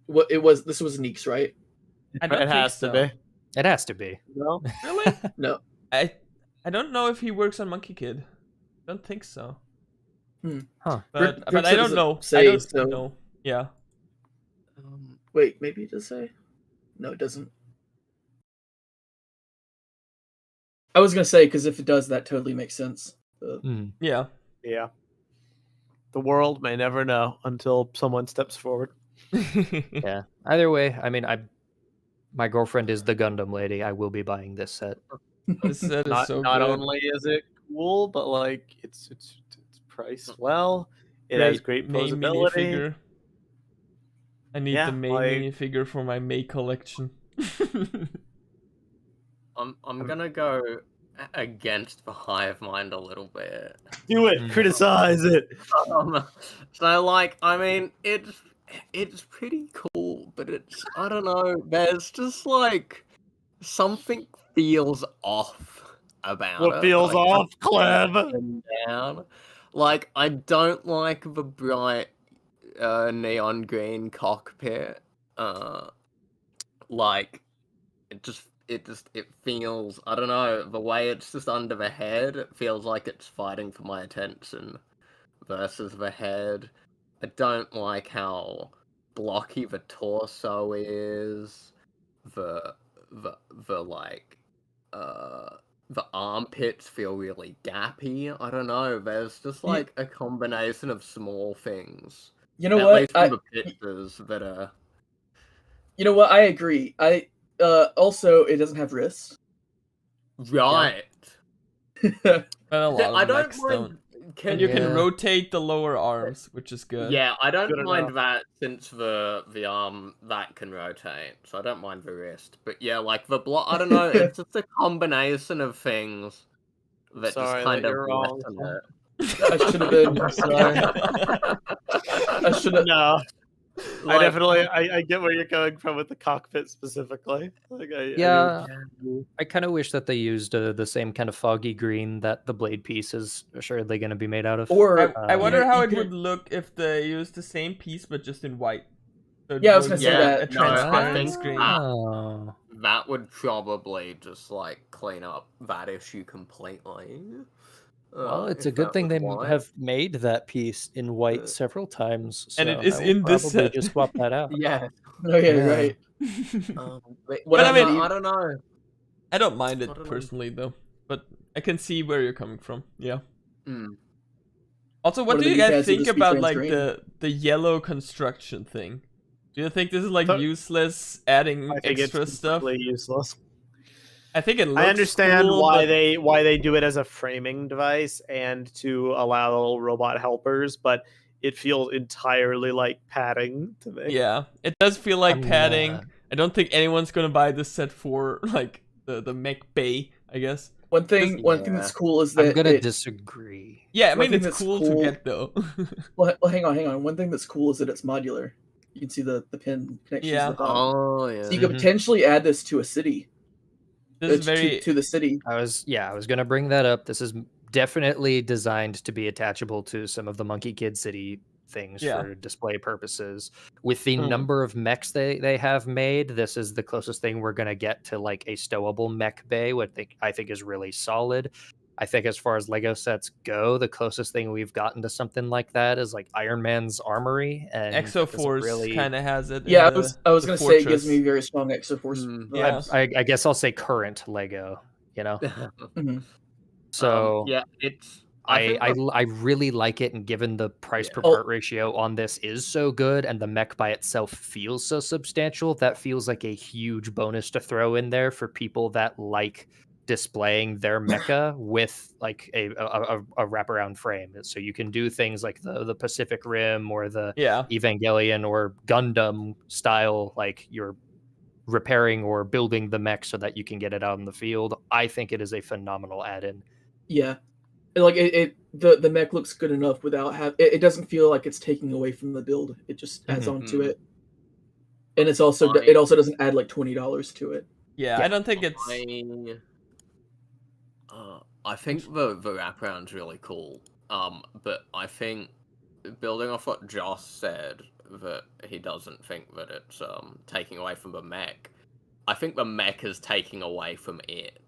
What it was? This was Neeks, right? I don't It think has so. to be. It has to be. No? Really? No. I don't know if he works on Monkey Kid. Don't think so. Huh. Brick But I said don't doesn't know. I say, don't so- know. Yeah. Wait, maybe it does say. No, it doesn't. I was gonna say because if it does, that totally makes sense. Yeah. Yeah. The world may never know until someone steps forward. Yeah. Either way, I mean, my girlfriend is the Gundam lady. I will be buying this set. This set is Not so not good. only is it cool, but like it's priced well. It has great May posability. minifigure. I need Yeah, the May like- minifigure for my May collection. I'm gonna go against the hive mind a little bit. Do it. Criticize it. So like, I mean, it's pretty cool, but it's, I don't know. There's just like something feels off about What it. feels like, off, Clem? down. Like, I don't like the bright neon green cockpit. Like, it feels, I don't know, the way it's just under the head, it feels like it's fighting for my attention versus the head. I don't like how blocky the torso is. The like the armpits feel really gappy. I don't know. There's just like a combination of small things. You know At what? least from the pictures that are. You know what? I agree. Also, it doesn't have wrists. Right. But a lot I of don't mechs mind. don't. And you can Yeah. rotate the lower arms, which is good. Yeah, I don't Good mind enough. that since the arm that can rotate, so I don't mind the wrist. But yeah, like the block, I don't know. It's just a combination of things that Sorry just kind that of you're wrong. lessen it. I should have been. Sorry. I should have. No. Like, I definitely I get where you're going from with the cockpit specifically. Like Yeah, I kind of wish that they used the same kind of foggy green that the blade piece is assuredly going to be made out of. Or I wonder how you it could- would look if they used the same piece but just in white. So it Yeah, I was gonna was say like that. a No, I transparent think screen. that- Oh. that would probably just like clean up that issue completely. Well, it's if a good that thing was they why. have made that piece in white Uh, several times. And so it is I will in this probably set. just swap that out. Yeah. Oh yeah, Yeah. right. But What yeah, I mean- no, I don't know. I don't mind it I don't know. personally though, but I can see where you're coming from. Yeah. Mm. Also, what What do are you the guys guys who think just be about like trans-green? the yellow construction thing? Do you think this is like So- useless, adding I think extra it's stuff? completely useless. I think it looks I understand cool, why but- they do it as a framing device and to allow little robot helpers, but it feels entirely like padding to me. Yeah, it does feel like I'm, padding. I don't think anyone's gonna buy this set for like the mech bay, I guess. One thing that's cool is that I'm gonna disagree. Yeah, I one mean thing it's that's cool to cool- get though. Well, hang on. One thing that's cool is that it's modular. You can see the pin connections Yeah. at the bottom. Oh yeah. So you could potentially add this to a city. This is very to the city. I was gonna bring that up. This is definitely designed to be attachable to some of the Monkey Kid City things Yeah. for display purposes. With the Mm. number of mechs they have made, this is the closest thing we're gonna get to like a stowable mech bay, what I think is really solid. I think as far as Lego sets go, the closest thing we've gotten to something like that is like Iron Man's Armory, and that doesn't Exoforce really... kind of has it. Yeah, in I was the gonna say it gives fortress. me very strong Exoforce. Yeah. I guess I'll say current Lego, you know. Mhm. So yeah, it's. I really like it, and given the price per Oh. part ratio on this is so good, and the mech by itself feels so substantial, that feels like a huge bonus to throw in there for people that like displaying their mecha with like a wraparound frame. So you can do things like the Pacific Rim or the Yeah. Evangelion or Gundam style, like you're repairing or building the mech so that you can get it out in the field. I think it is a phenomenal add-in. Yeah, like the mech looks good enough without it doesn't feel like it's taking away from the build. It just adds on to it, and it also doesn't add like $20 to it. Yeah, I don't think it's. I think the wraparound's really cool. But I think building off what Joss said, that he doesn't think that it's taking away from the mech. I think the mech is taking away from it.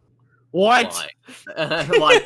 What? Like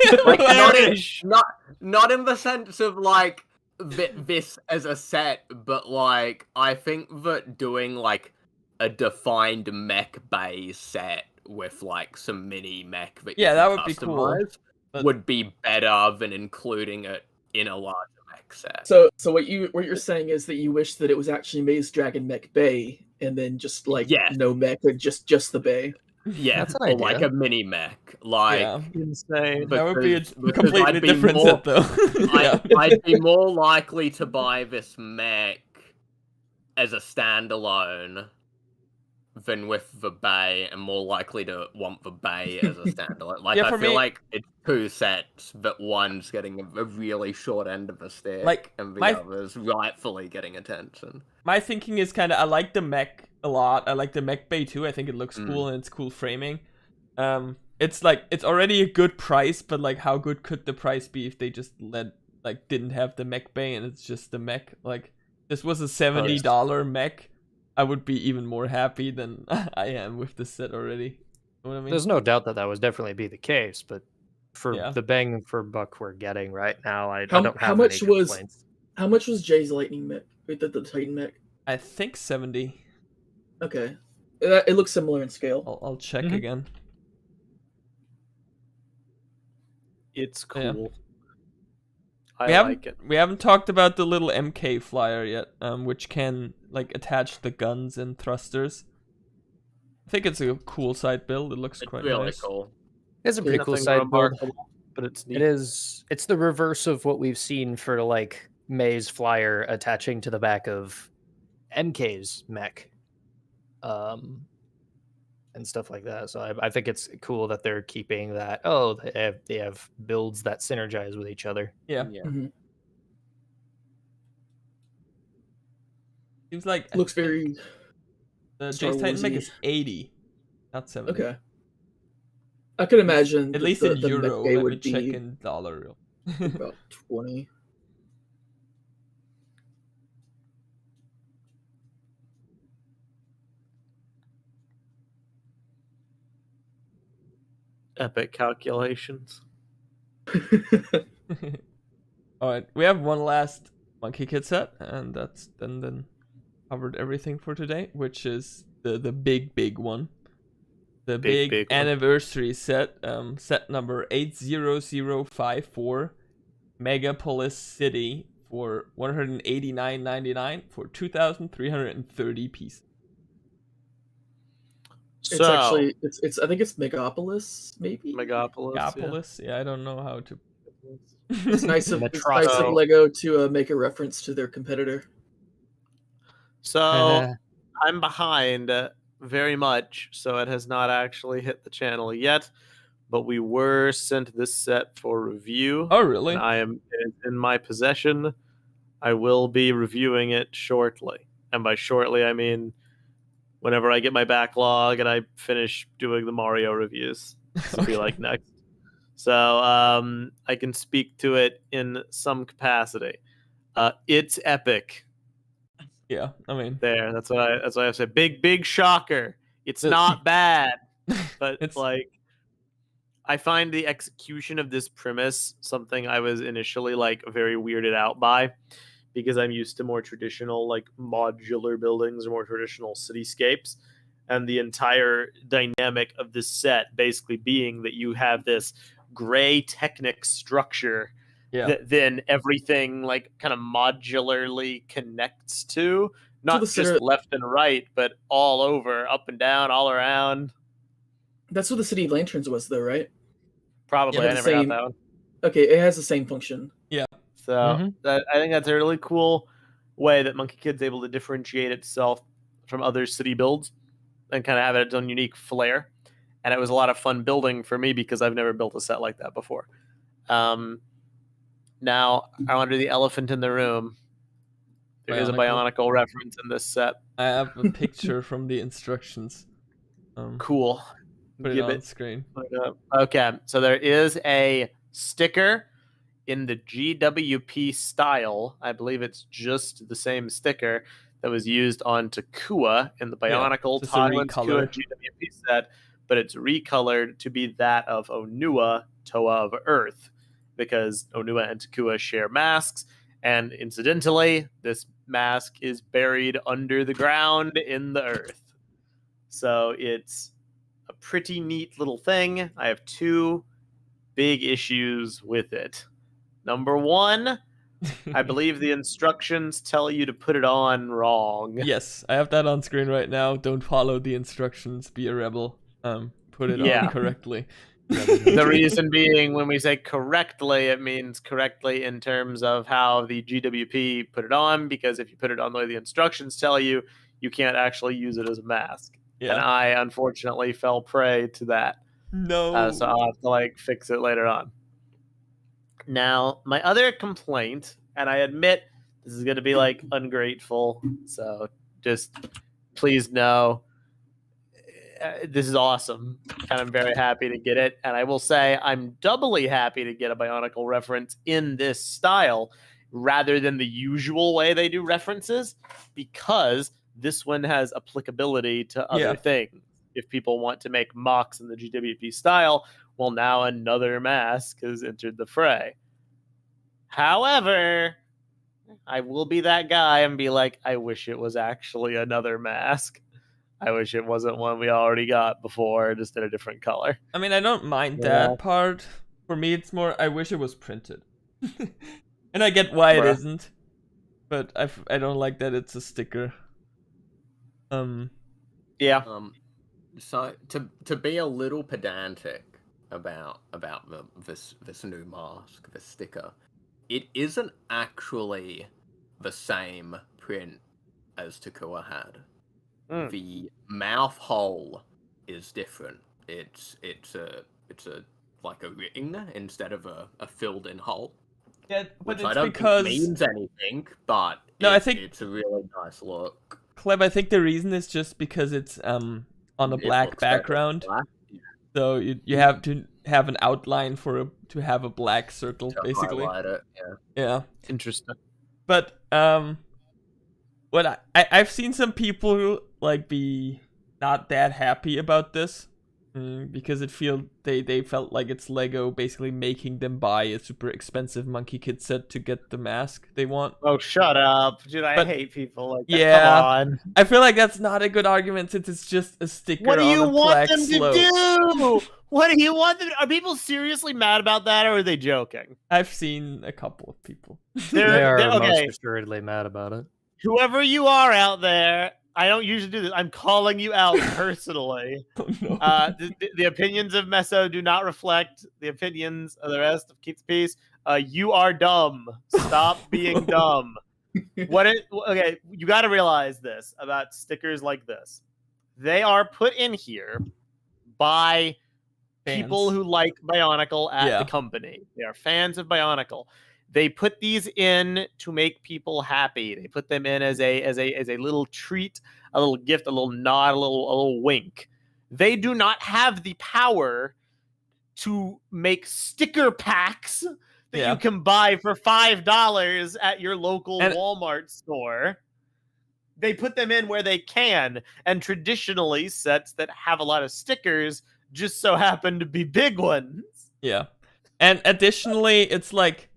not in the sense of like this as a set, but like I think that doing like a defined mech bay set with like some mini mech that that would be cool. customize would be better than including it in a larger mech set. So what you're saying is that you wish that it was actually Maze Dragon Mech Bay, and then just like no mech, or just the bay. Yeah, That's an or idea. like a mini mech, like Insane. That would be a because completely I'd be different more- set though. Yeah. I'd be more likely to buy this mech as a standalone than with the bay, and more likely to want the bay as a standalone. Like Yeah, I for feel me- like it's two sets, but one's getting a really short end of the stick, Like, and the my- other's rightfully getting attention. My thinking is kind of, I like the mech a lot. I like the mech bay too. I think it looks cool and it's cool framing. It's like, it's already a good price, but like how good could the price be if they just didn't have the mech bay and it's just the mech? Like, this was a $70 mech. I would be even more happy than I am with this set already. You know what I mean? There's no doubt that would definitely be the case, but for Yeah. the bang for buck we're getting right now, I How- don't how have much any was- complaints. How much was Jay's Lightning Mech? Wait, the Titan Mech. I think 70. Okay, it looks similar in scale. I'll check Mhm. again. It's Yeah. cool. We I like it. We haven't talked about the little MK flyer yet, which can like attach the guns and thrusters. I think it's a cool side build. It looks It's quite really nice. cool. It's a pretty cool Nothing side build. remarkable, but it's neat. It is. It's the reverse of what we've seen for like May's flyer attaching to the back of MK's mech, and stuff like that. So I think it's cool that they're keeping that. Oh, they have builds that synergize with each other. Yeah. Mhm. Seems like Looks very the Star Jace Titan mech Warsy. is 80, not 70. okay. I could imagine At that least the in mech euro. bay Let me would check be in dollar. about 20. Epic calculations. All right, we have one last Monkey Kid set, and that's then covered everything for today, which is the big one, the big Big one. anniversary set, set number 80054, Megapolis City for $189.99 for 2,330 pieces. It's actually it's I think it's Megapolis maybe. Megapolis. Megapolis, yeah, I don't know how to It's nice of Metrosso. Lego to make a reference to their competitor. So I'm behind very much, so it has not actually hit the channel yet. But we were sent this set for review. Oh, really? And I am in my possession. I will be reviewing it shortly. And by shortly, I mean whenever I get my backlog and I finish doing the Mario reviews. This will be like next. So I can speak to it in some capacity. It's epic. Yeah, I mean, That's what I have to say. Big shocker. It's not bad, but It's- like I find the execution of this premise something I was initially like very weirded out by, because I'm used to more traditional like modular buildings or more traditional cityscapes, and the entire dynamic of this set basically being that you have this gray Technic structure that then everything like kind of modularly connects to, not just left and right, but all over, up and down, all around. That's what the City Lanterns was, though, right? Probably. I never got that one. Okay, it has the same function. Yeah. So I think that's a really cool way that Monkey Kid's able to differentiate itself from other city builds and kind of have its own unique flair. And it was a lot of fun building for me because I've never built a set like that before. Now, I wonder the elephant in the room. There is a Bionicle reference in this set. I have a picture from the instructions. Cool. Put it on screen. Okay, so there is a sticker in the GWP style. I believe it's just the same sticker that was used on Takua in the Bionicle Toddlins Kua GWP set, but it's recolored to be that of Onua, Toa of Earth, because Onua and Takua share masks, and incidentally, this mask is buried under the ground in the earth. So it's a pretty neat little thing. I have two big issues with it. Number one, I believe the instructions tell you to put it on wrong. Yes, I have that on screen right now. Don't follow the instructions. Be a rebel. Put it on correctly. The reason being, when we say correctly, it means correctly in terms of how the GWP put it on, because if you put it on the way the instructions tell you, you can't actually use it as a mask. Yeah. And I unfortunately fell prey to that. No. So I'll have to like fix it later on. Now, my other complaint, and I admit this is going to be like ungrateful, so just please know this is awesome, and I'm very happy to get it. And I will say I'm doubly happy to get a Bionicle reference in this style rather than the usual way they do references, because this one has applicability to other things. If people want to make mocks in the GWP style, well, now another mask has entered the fray. However, I will be that guy and be like, I wish it was actually another mask. I wish it wasn't one we already got before, just in a different color. I mean, I don't mind that part. For me, it's more, I wish it was printed. And I get why it isn't. But I don't like that it's a sticker. Yeah. So to be a little pedantic about this new mask, this sticker, it isn't actually the same print as Takua had. The mouth hole is different. It's a like a ring instead of a filled in hole. Yeah, but which I don't think means anything, but no, I think it's a really nice look. Cleb, I think the reason is just because it's on a black background. So you have to have an outline to have a black circle, basically. Highlight it, yeah. Interesting. But what I've seen some people like be not that happy about this because they felt like it's Lego basically making them buy a super expensive Monkey Kid set to get the mask they want. Oh, shut up. Dude, I hate people like that. Yeah, come on. I feel like that's not a good argument since it's just a sticker on a black slope. What do you want them to do? What do you want them to do? Are people seriously mad about that, or are they joking? I've seen a couple of people. They are most assuredly mad about it. Whoever you are out there, I don't usually do this. I'm calling you out personally. Oh, no. The opinions of Meso do not reflect the opinions of the rest of Keep the Peace. You are dumb. Stop being dumb. Okay, you got to realize this about stickers like this. They are put in here by people who like Bionicle at the company. They are fans of Bionicle. They put these in to make people happy. They put them in as a little treat, a little gift, a little nod, a little wink. They do not have the power to make sticker packs that you can buy for $5 at your local Walmart store. They put them in where they can, and traditionally sets that have a lot of stickers just so happen to be big ones. Yeah. And additionally, it's like,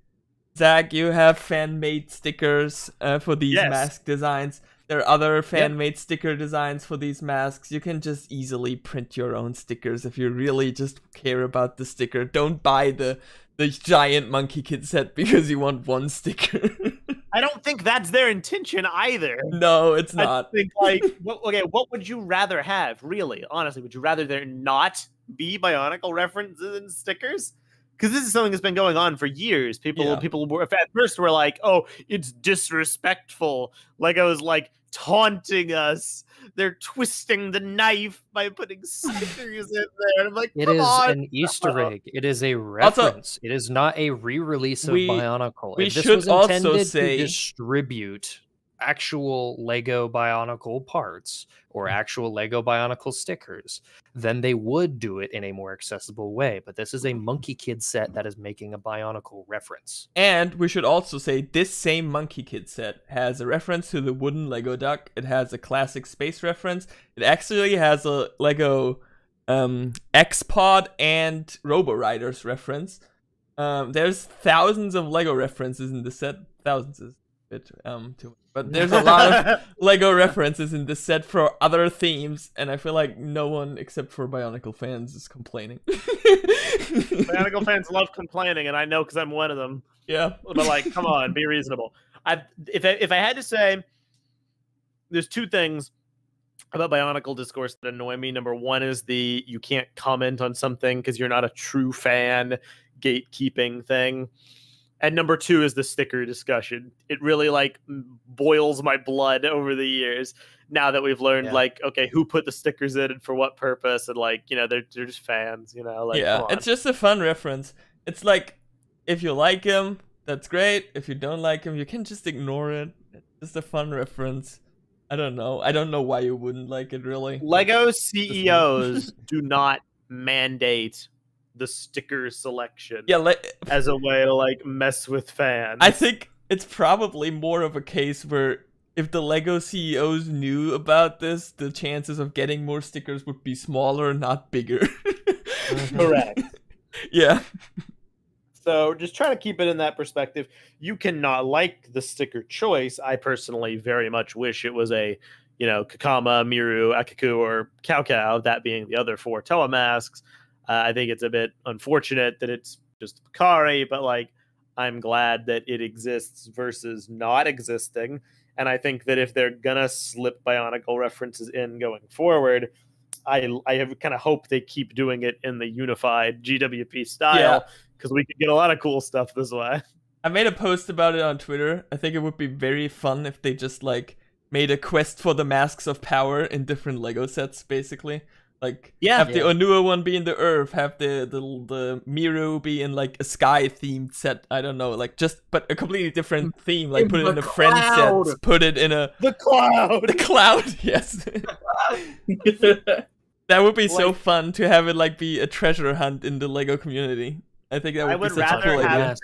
Zach, you have fan-made stickers for these mask designs. There are other fan-made sticker designs for these masks. You can just easily print your own stickers if you really just care about the sticker. Don't buy the giant Monkey Kid set because you want one sticker. I don't think that's their intention either. No, it's not. I think, like, what would you rather have, really? Honestly, would you rather there not be Bionicle references and stickers? Because this is something that's been going on for years. People were at first were like, "Oh, it's disrespectful." Lego's like taunting us. They're twisting the knife by putting stickers in there. And I'm like, it is an Easter egg. It is a reference. It is not a re-release of Bionicle. We if this should was also intended say to distribute actual Lego Bionicle parts or actual Lego Bionicle stickers, then they would do it in a more accessible way. But this is a Monkey Kid set that is making a Bionicle reference. And we should also say this same Monkey Kid set has a reference to the wooden Lego duck. It has a classic space reference. It actually has a Lego X-Pod and Robo Riders reference. There's thousands of Lego references in the set. Thousands is a bit too much. But there's a lot of Lego references in this set for other themes, and I feel like no one except for Bionicle fans is complaining. Bionicle fans love complaining, and I know because I'm one of them. Yeah. But, like, come on, be reasonable. If I had to say, there's two things about Bionicle discourse that annoy me. Number one is the you can't comment on something because you're not a true fan gatekeeping thing. And number two is the sticker discussion. It really, like, boils my blood over the years now that we've learned, like, okay, who put the stickers in and for what purpose, and, like, you know, they're just fans, you know, like, come on. It's just a fun reference. It's like, if you like him, that's great. If you don't like him, you can just ignore it. It's just a fun reference. I don't know why you wouldn't like it, really. Lego CEOs do not mandate the sticker selection as a way to, like, mess with fans. I think it's probably more of a case where if the Lego CEOs knew about this, the chances of getting more stickers would be smaller, not bigger. Correct. Yeah. So just try to keep it in that perspective. You cannot like the sticker choice. I personally very much wish it was a, you know, Kakama, Miru, Akaku, or Cao Cao, that being the other four Toa masks. I think it's a bit unfortunate that it's just Bakari, but, like, I'm glad that it exists versus not existing. And I think that if they're gonna slip Bionicle references in going forward, I have kind of hope they keep doing it in the unified GWP style, because we could get a lot of cool stuff this way. I made a post about it on Twitter. I think it would be very fun if they just, like, made a quest for the masks of power in different Lego sets, basically. Like, have the Onua one be in the Earth, have the Miru be in, like, a sky-themed set, I don't know, like, but a completely different theme, like, put it in a friend set, put it in a... The cloud! The cloud, yes. That would be so fun to have it, like, be a treasure hunt in the Lego community. I think that would be such a cool idea.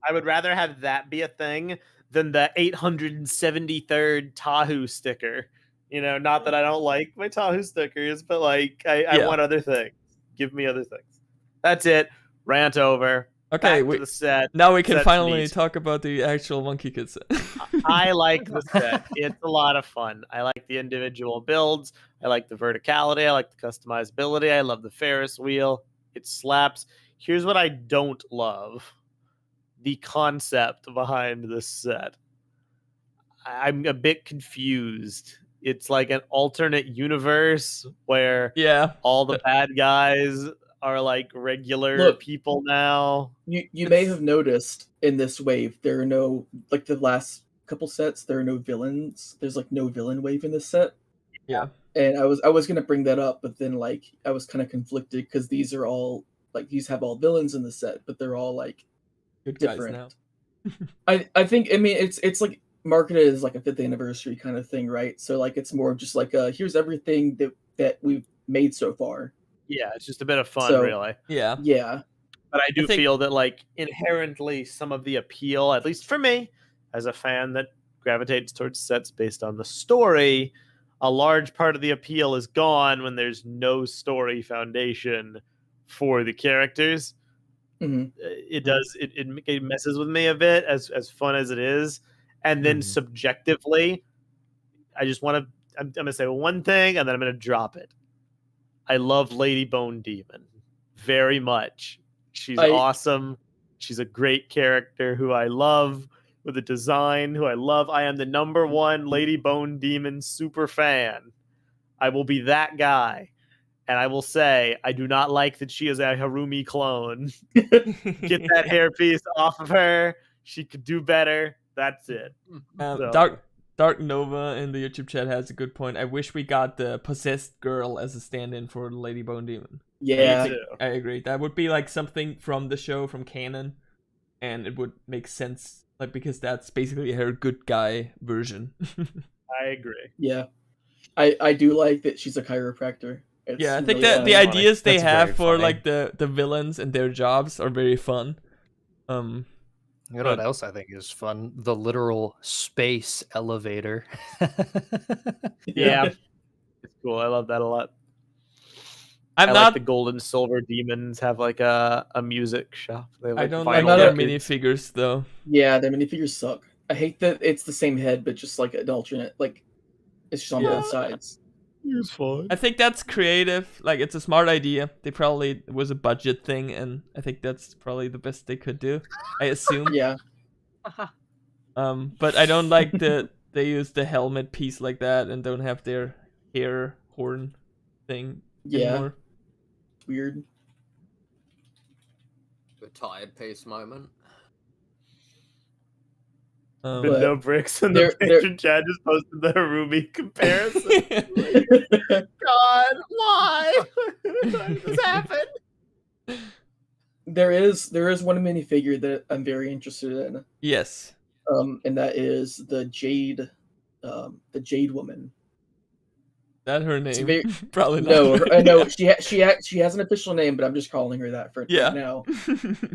I would rather have that be a thing than the 873rd Tahu sticker. You know, not that I don't like my Tahu stickers, but, like, I want other things. Give me other things. That's it. Rant over. Okay, back to the set. Now we can finally talk about the actual Monkey Kid set. I like the set. It's a lot of fun. I like the individual builds. I like the verticality. I like the customizability. I love the Ferris wheel. It slaps. Here's what I don't love. The concept behind this set. I'm a bit confused. It's like an alternate universe where all the bad guys are like regular Look. people now. You may have noticed in this wave there are no, like the last couple sets, there are no villains. There's like no villain wave in this set. Yeah. And I was gonna bring that up, but then like I was kind of conflicted because these are all like these have all villains in the set, but they're all like Good different. guys now. I think it's like marketed as like a 5th anniversary kind of thing, right? So like it's more of just like here's everything that we've made so far. Yeah, it's just a bit of fun, So- really. Yeah. Yeah. But I do think- feel that like inherently some of the appeal, at least for me, as a fan that gravitates towards sets based on the story, a large part of the appeal is gone when there's no story foundation for the characters. hmm It does it messes with me a bit, as fun as it is. And then subjectively, I just want to I'm gonna say one thing and then I'm gonna drop it. I love Lady Bone Demon very much. She's awesome. She's a great character who I love, with a design who I love. I am the #1 Lady Bone Demon super fan. I will be that guy. And I will say, I do not like that she is a Harumi clone. Get that hairpiece off of her. She could do better. That's it. So- Dark Nova in the YouTube chat has a good point. I wish we got the possessed girl as a stand-in for Lady Bone Demon. Yeah. I agree. That would be like something from the show, from canon, and it would make sense, like, because that's basically her good guy version. I agree. Yeah. I do like that she's a chiropractor. It's Yeah, I think really that fun. the ideas they That's have very for funny. like the villains and their jobs are very fun. You know what else I think is fun? The literal space elevator. Yeah. It's cool. I love that a lot. I'm I not. like the gold and silver demons have like a music shop. They have, I like, don't vinyl like not their a- records. minifigures though. Yeah, their minifigures suck. I hate that it's the same head, but just like an alternate, like it's just on both sides. It's fun. I think that's creative. Like, it's a smart idea. They probably, it was a budget thing, and I think that's probably the best they could do. I assume. Yeah. But I don't like that they use the helmet piece like that and don't have their hair horn thing Yeah. anymore. Weird. The tired piece moment. Um, The But no bricks in they're- the patron chat just posted the Harumi comparison. God, why? Why did this happen? there is one minifigure that I'm very interested in. yes. And that is the Jade woman. That her name? very- Probably not. No, I know she has an official name, but I'm just calling her that for Yeah. right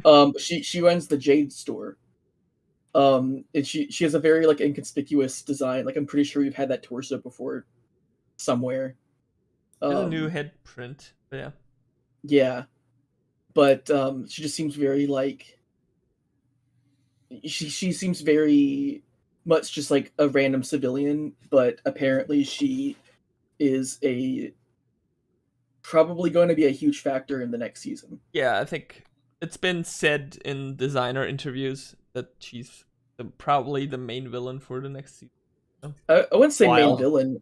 now. She runs the Jade store. And she has a very like inconspicuous design. Like, I'm pretty sure we've had that torso before somewhere. There's a new head print. But yeah. Yeah, but she just seems very like she seems very much just like a random civilian, but apparently she is probably going to be a huge factor in the next season. Yeah, I think it's been said in designer interviews that she's probably the main villain for the next season. I wouldn't say main Wild. villain.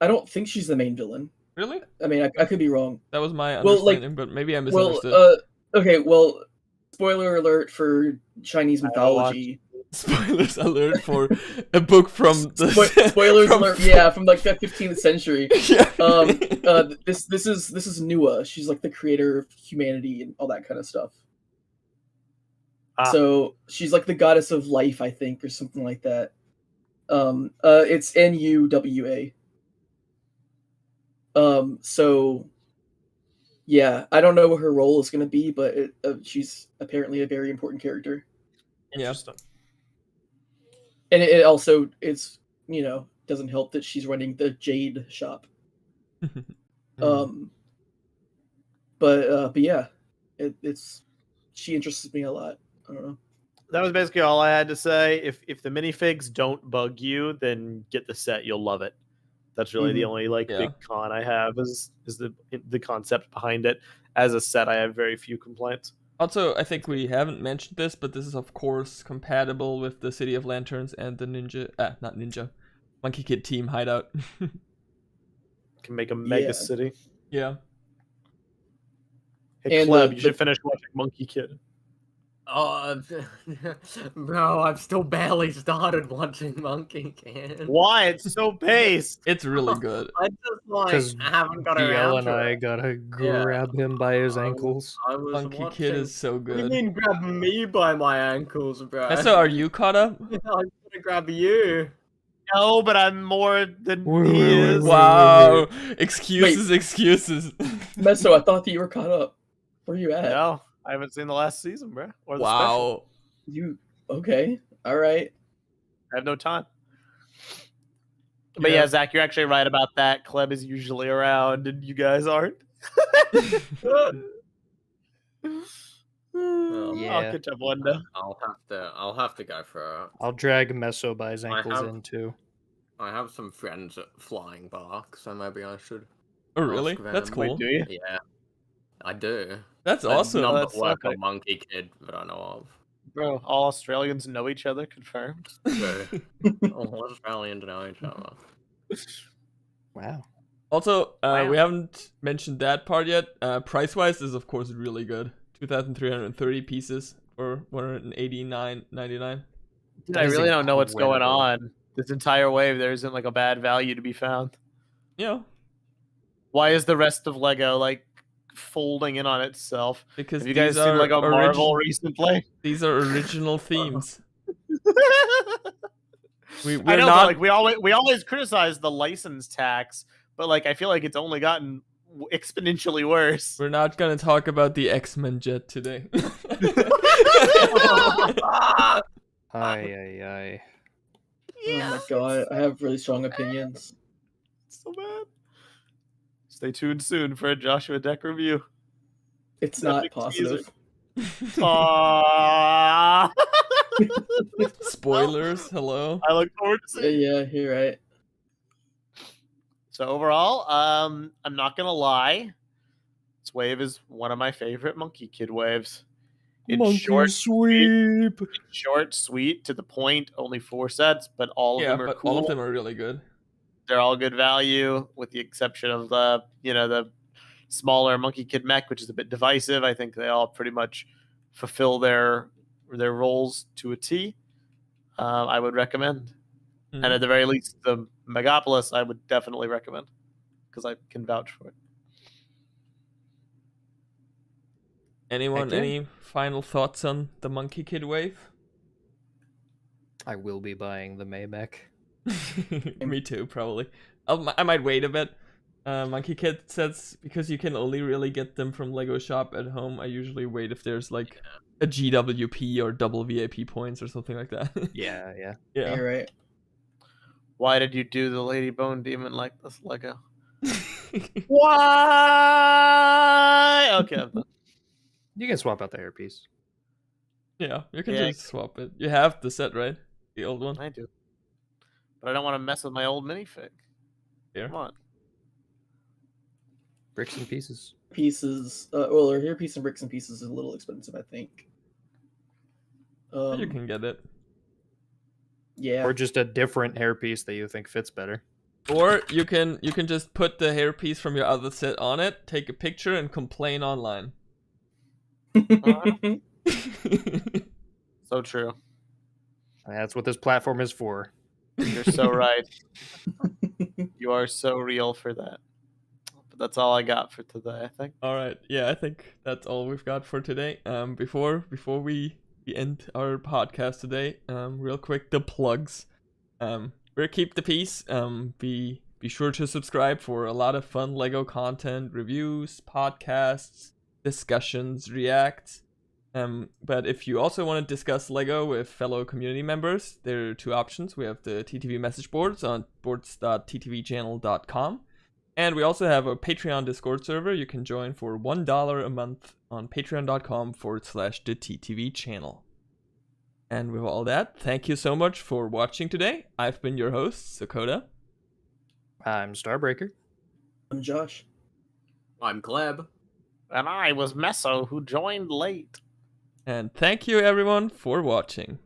I don't think she's the main villain. Really? I mean, I could be wrong. That was my Well, like- understanding, but maybe I Well, misunderstood. okay. Well, spoiler alert for Chinese I don't watch- mythology. Spoilers alert for a book from the Spoilers from- alert. Yeah, from like the 15th century. Yeah. This is Nua. She's like the creator of humanity and all that kind of stuff. Ah. So she's like the goddess of life, I think, or something like that. It's Nuwa. So yeah, I don't know what her role is going to be, but she's apparently a very important character. Interesting. And it also it's doesn't help that she's running the Jade shop. But yeah, she interests me a lot. I don't know. That was basically all I had to say. If the minifigs don't bug you, then get the set. You'll love it. That's really the only Yeah. big con I have is the concept behind it. As a set, I have very few complaints. Also, I think we haven't mentioned this, but this is of course compatible with the City of Lanterns and the Monkey Kid team hideout. Can make a mega Yeah. city. Yeah. Hey, And Kleb, the- you should finish watching Monkey Kid. Oh, bro, I've still barely started watching Monkey Kid. Why? It's so based. It's really good. I just Because haven't got DL around and to I it. gotta grab him by his ankles. I was Monkey watching... Kid is so What do you good. mean grab me by my ankles, bro? And so, are you caught up? I'm gonna grab you. No, but I'm more than Wait, he wait, is. wait. Wow, excuses, excuses. Meso, I thought that you were caught up. Where you at? No, I haven't seen the last season, bro. Or the special. Wow. You okay? All right. I have no time. But yeah, Zach, you're actually right about that. Kleb is usually around, and you guys aren't. Yeah. I'll catch up one day. I'll have to go for it. I'll drag Meso by his ankles have- in too. I have some friends at Flying Bark, so maybe I should. Oh, really? Ask That's them. cool. Wait, do you? Yeah, I do. That's Like, awesome. Not That's at work okay. or Monkey Kid that I know of. Bro, all Australians know each other, confirmed. So, all Australians know each other. Wow. Also, Wow. we haven't mentioned that part yet. Price-wise, is of course really good. 2,330 pieces for 189.99. Dude, That I is really don't know what's going incredible. on. This entire wave, there isn't like a bad value to be found. You know, Why is the rest of Lego like folding in on itself? because Have you guys these seen are like a Marvel recently? These are original themes. I We're know, but, not like we always criticize the license tax, but like I feel like it's only gotten exponentially worse. we're not gonna talk about the X-Men jet today. Aye. Oh my god, I have really strong opinions. So bad. Stay tuned soon for a Joshua Deck review. It's That not big positive. Aww. Spoilers, hello. I look forward to seeing. Yeah, you're right. So overall, I'm not gonna lie. This wave is one of my favorite Monkey Kid waves. It's short, sweet, to the point. Only 4 sets, but all of Yeah, them are but cool. all of them are really good. They're all good value, with the exception of the smaller Monkey Kid Mech, which is a bit divisive. I think they all pretty much fulfill their roles to a T. I would recommend, and at the very least, the Megapolis I would definitely recommend because I can vouch for it. Anyone, Heck yeah. any final thoughts on the Monkey Kid wave? I will be buying the Maybach. Me too, probably. I might wait a bit. Monkey Kid sets, because you can only really get them from Lego Shop at home. I usually wait if there's like a GWP or double VIP points or something like that. Yeah. Yeah. You're right. Why did you do the Lady Bone Demon like this, Lego? Why? Okay, I'm done. You can swap out the hairpiece. Yeah, you can Yeah. just swap it. You have the set, right? The old one. I do, but I don't want to mess with my old minifig. Here. Come on. Bricks and pieces. Pieces. Well, our hair piece and bricks and pieces is a little expensive, I think. You can get it. Yeah. Or just a different hairpiece that you think fits better. Or you can just put the hairpiece from your other set on it, take a picture, and complain online. So true. That's what this platform is for. You're so right. You are so real for that. But that's all I got for today, I think. All right. Yeah, I think that's all we've got for today. Before we end our podcast today, real quick, the plugs. We're Keep the Peace. Be sure to subscribe for a lot of fun Lego content, reviews, podcasts, discussions, reacts. But if you also want to discuss Lego with fellow community members, there are 2 options. We have the TTV message boards on boards.ttvchannel.com. And we also have a Patreon Discord server you can join for $1 a month on patreon.com/the TTV channel. And with all that, thank you so much for watching today. I've been your host, Sakota. I'm Starbreaker. I'm Josh. I'm Gleb. And I was Meso, who joined late. And thank you everyone for watching.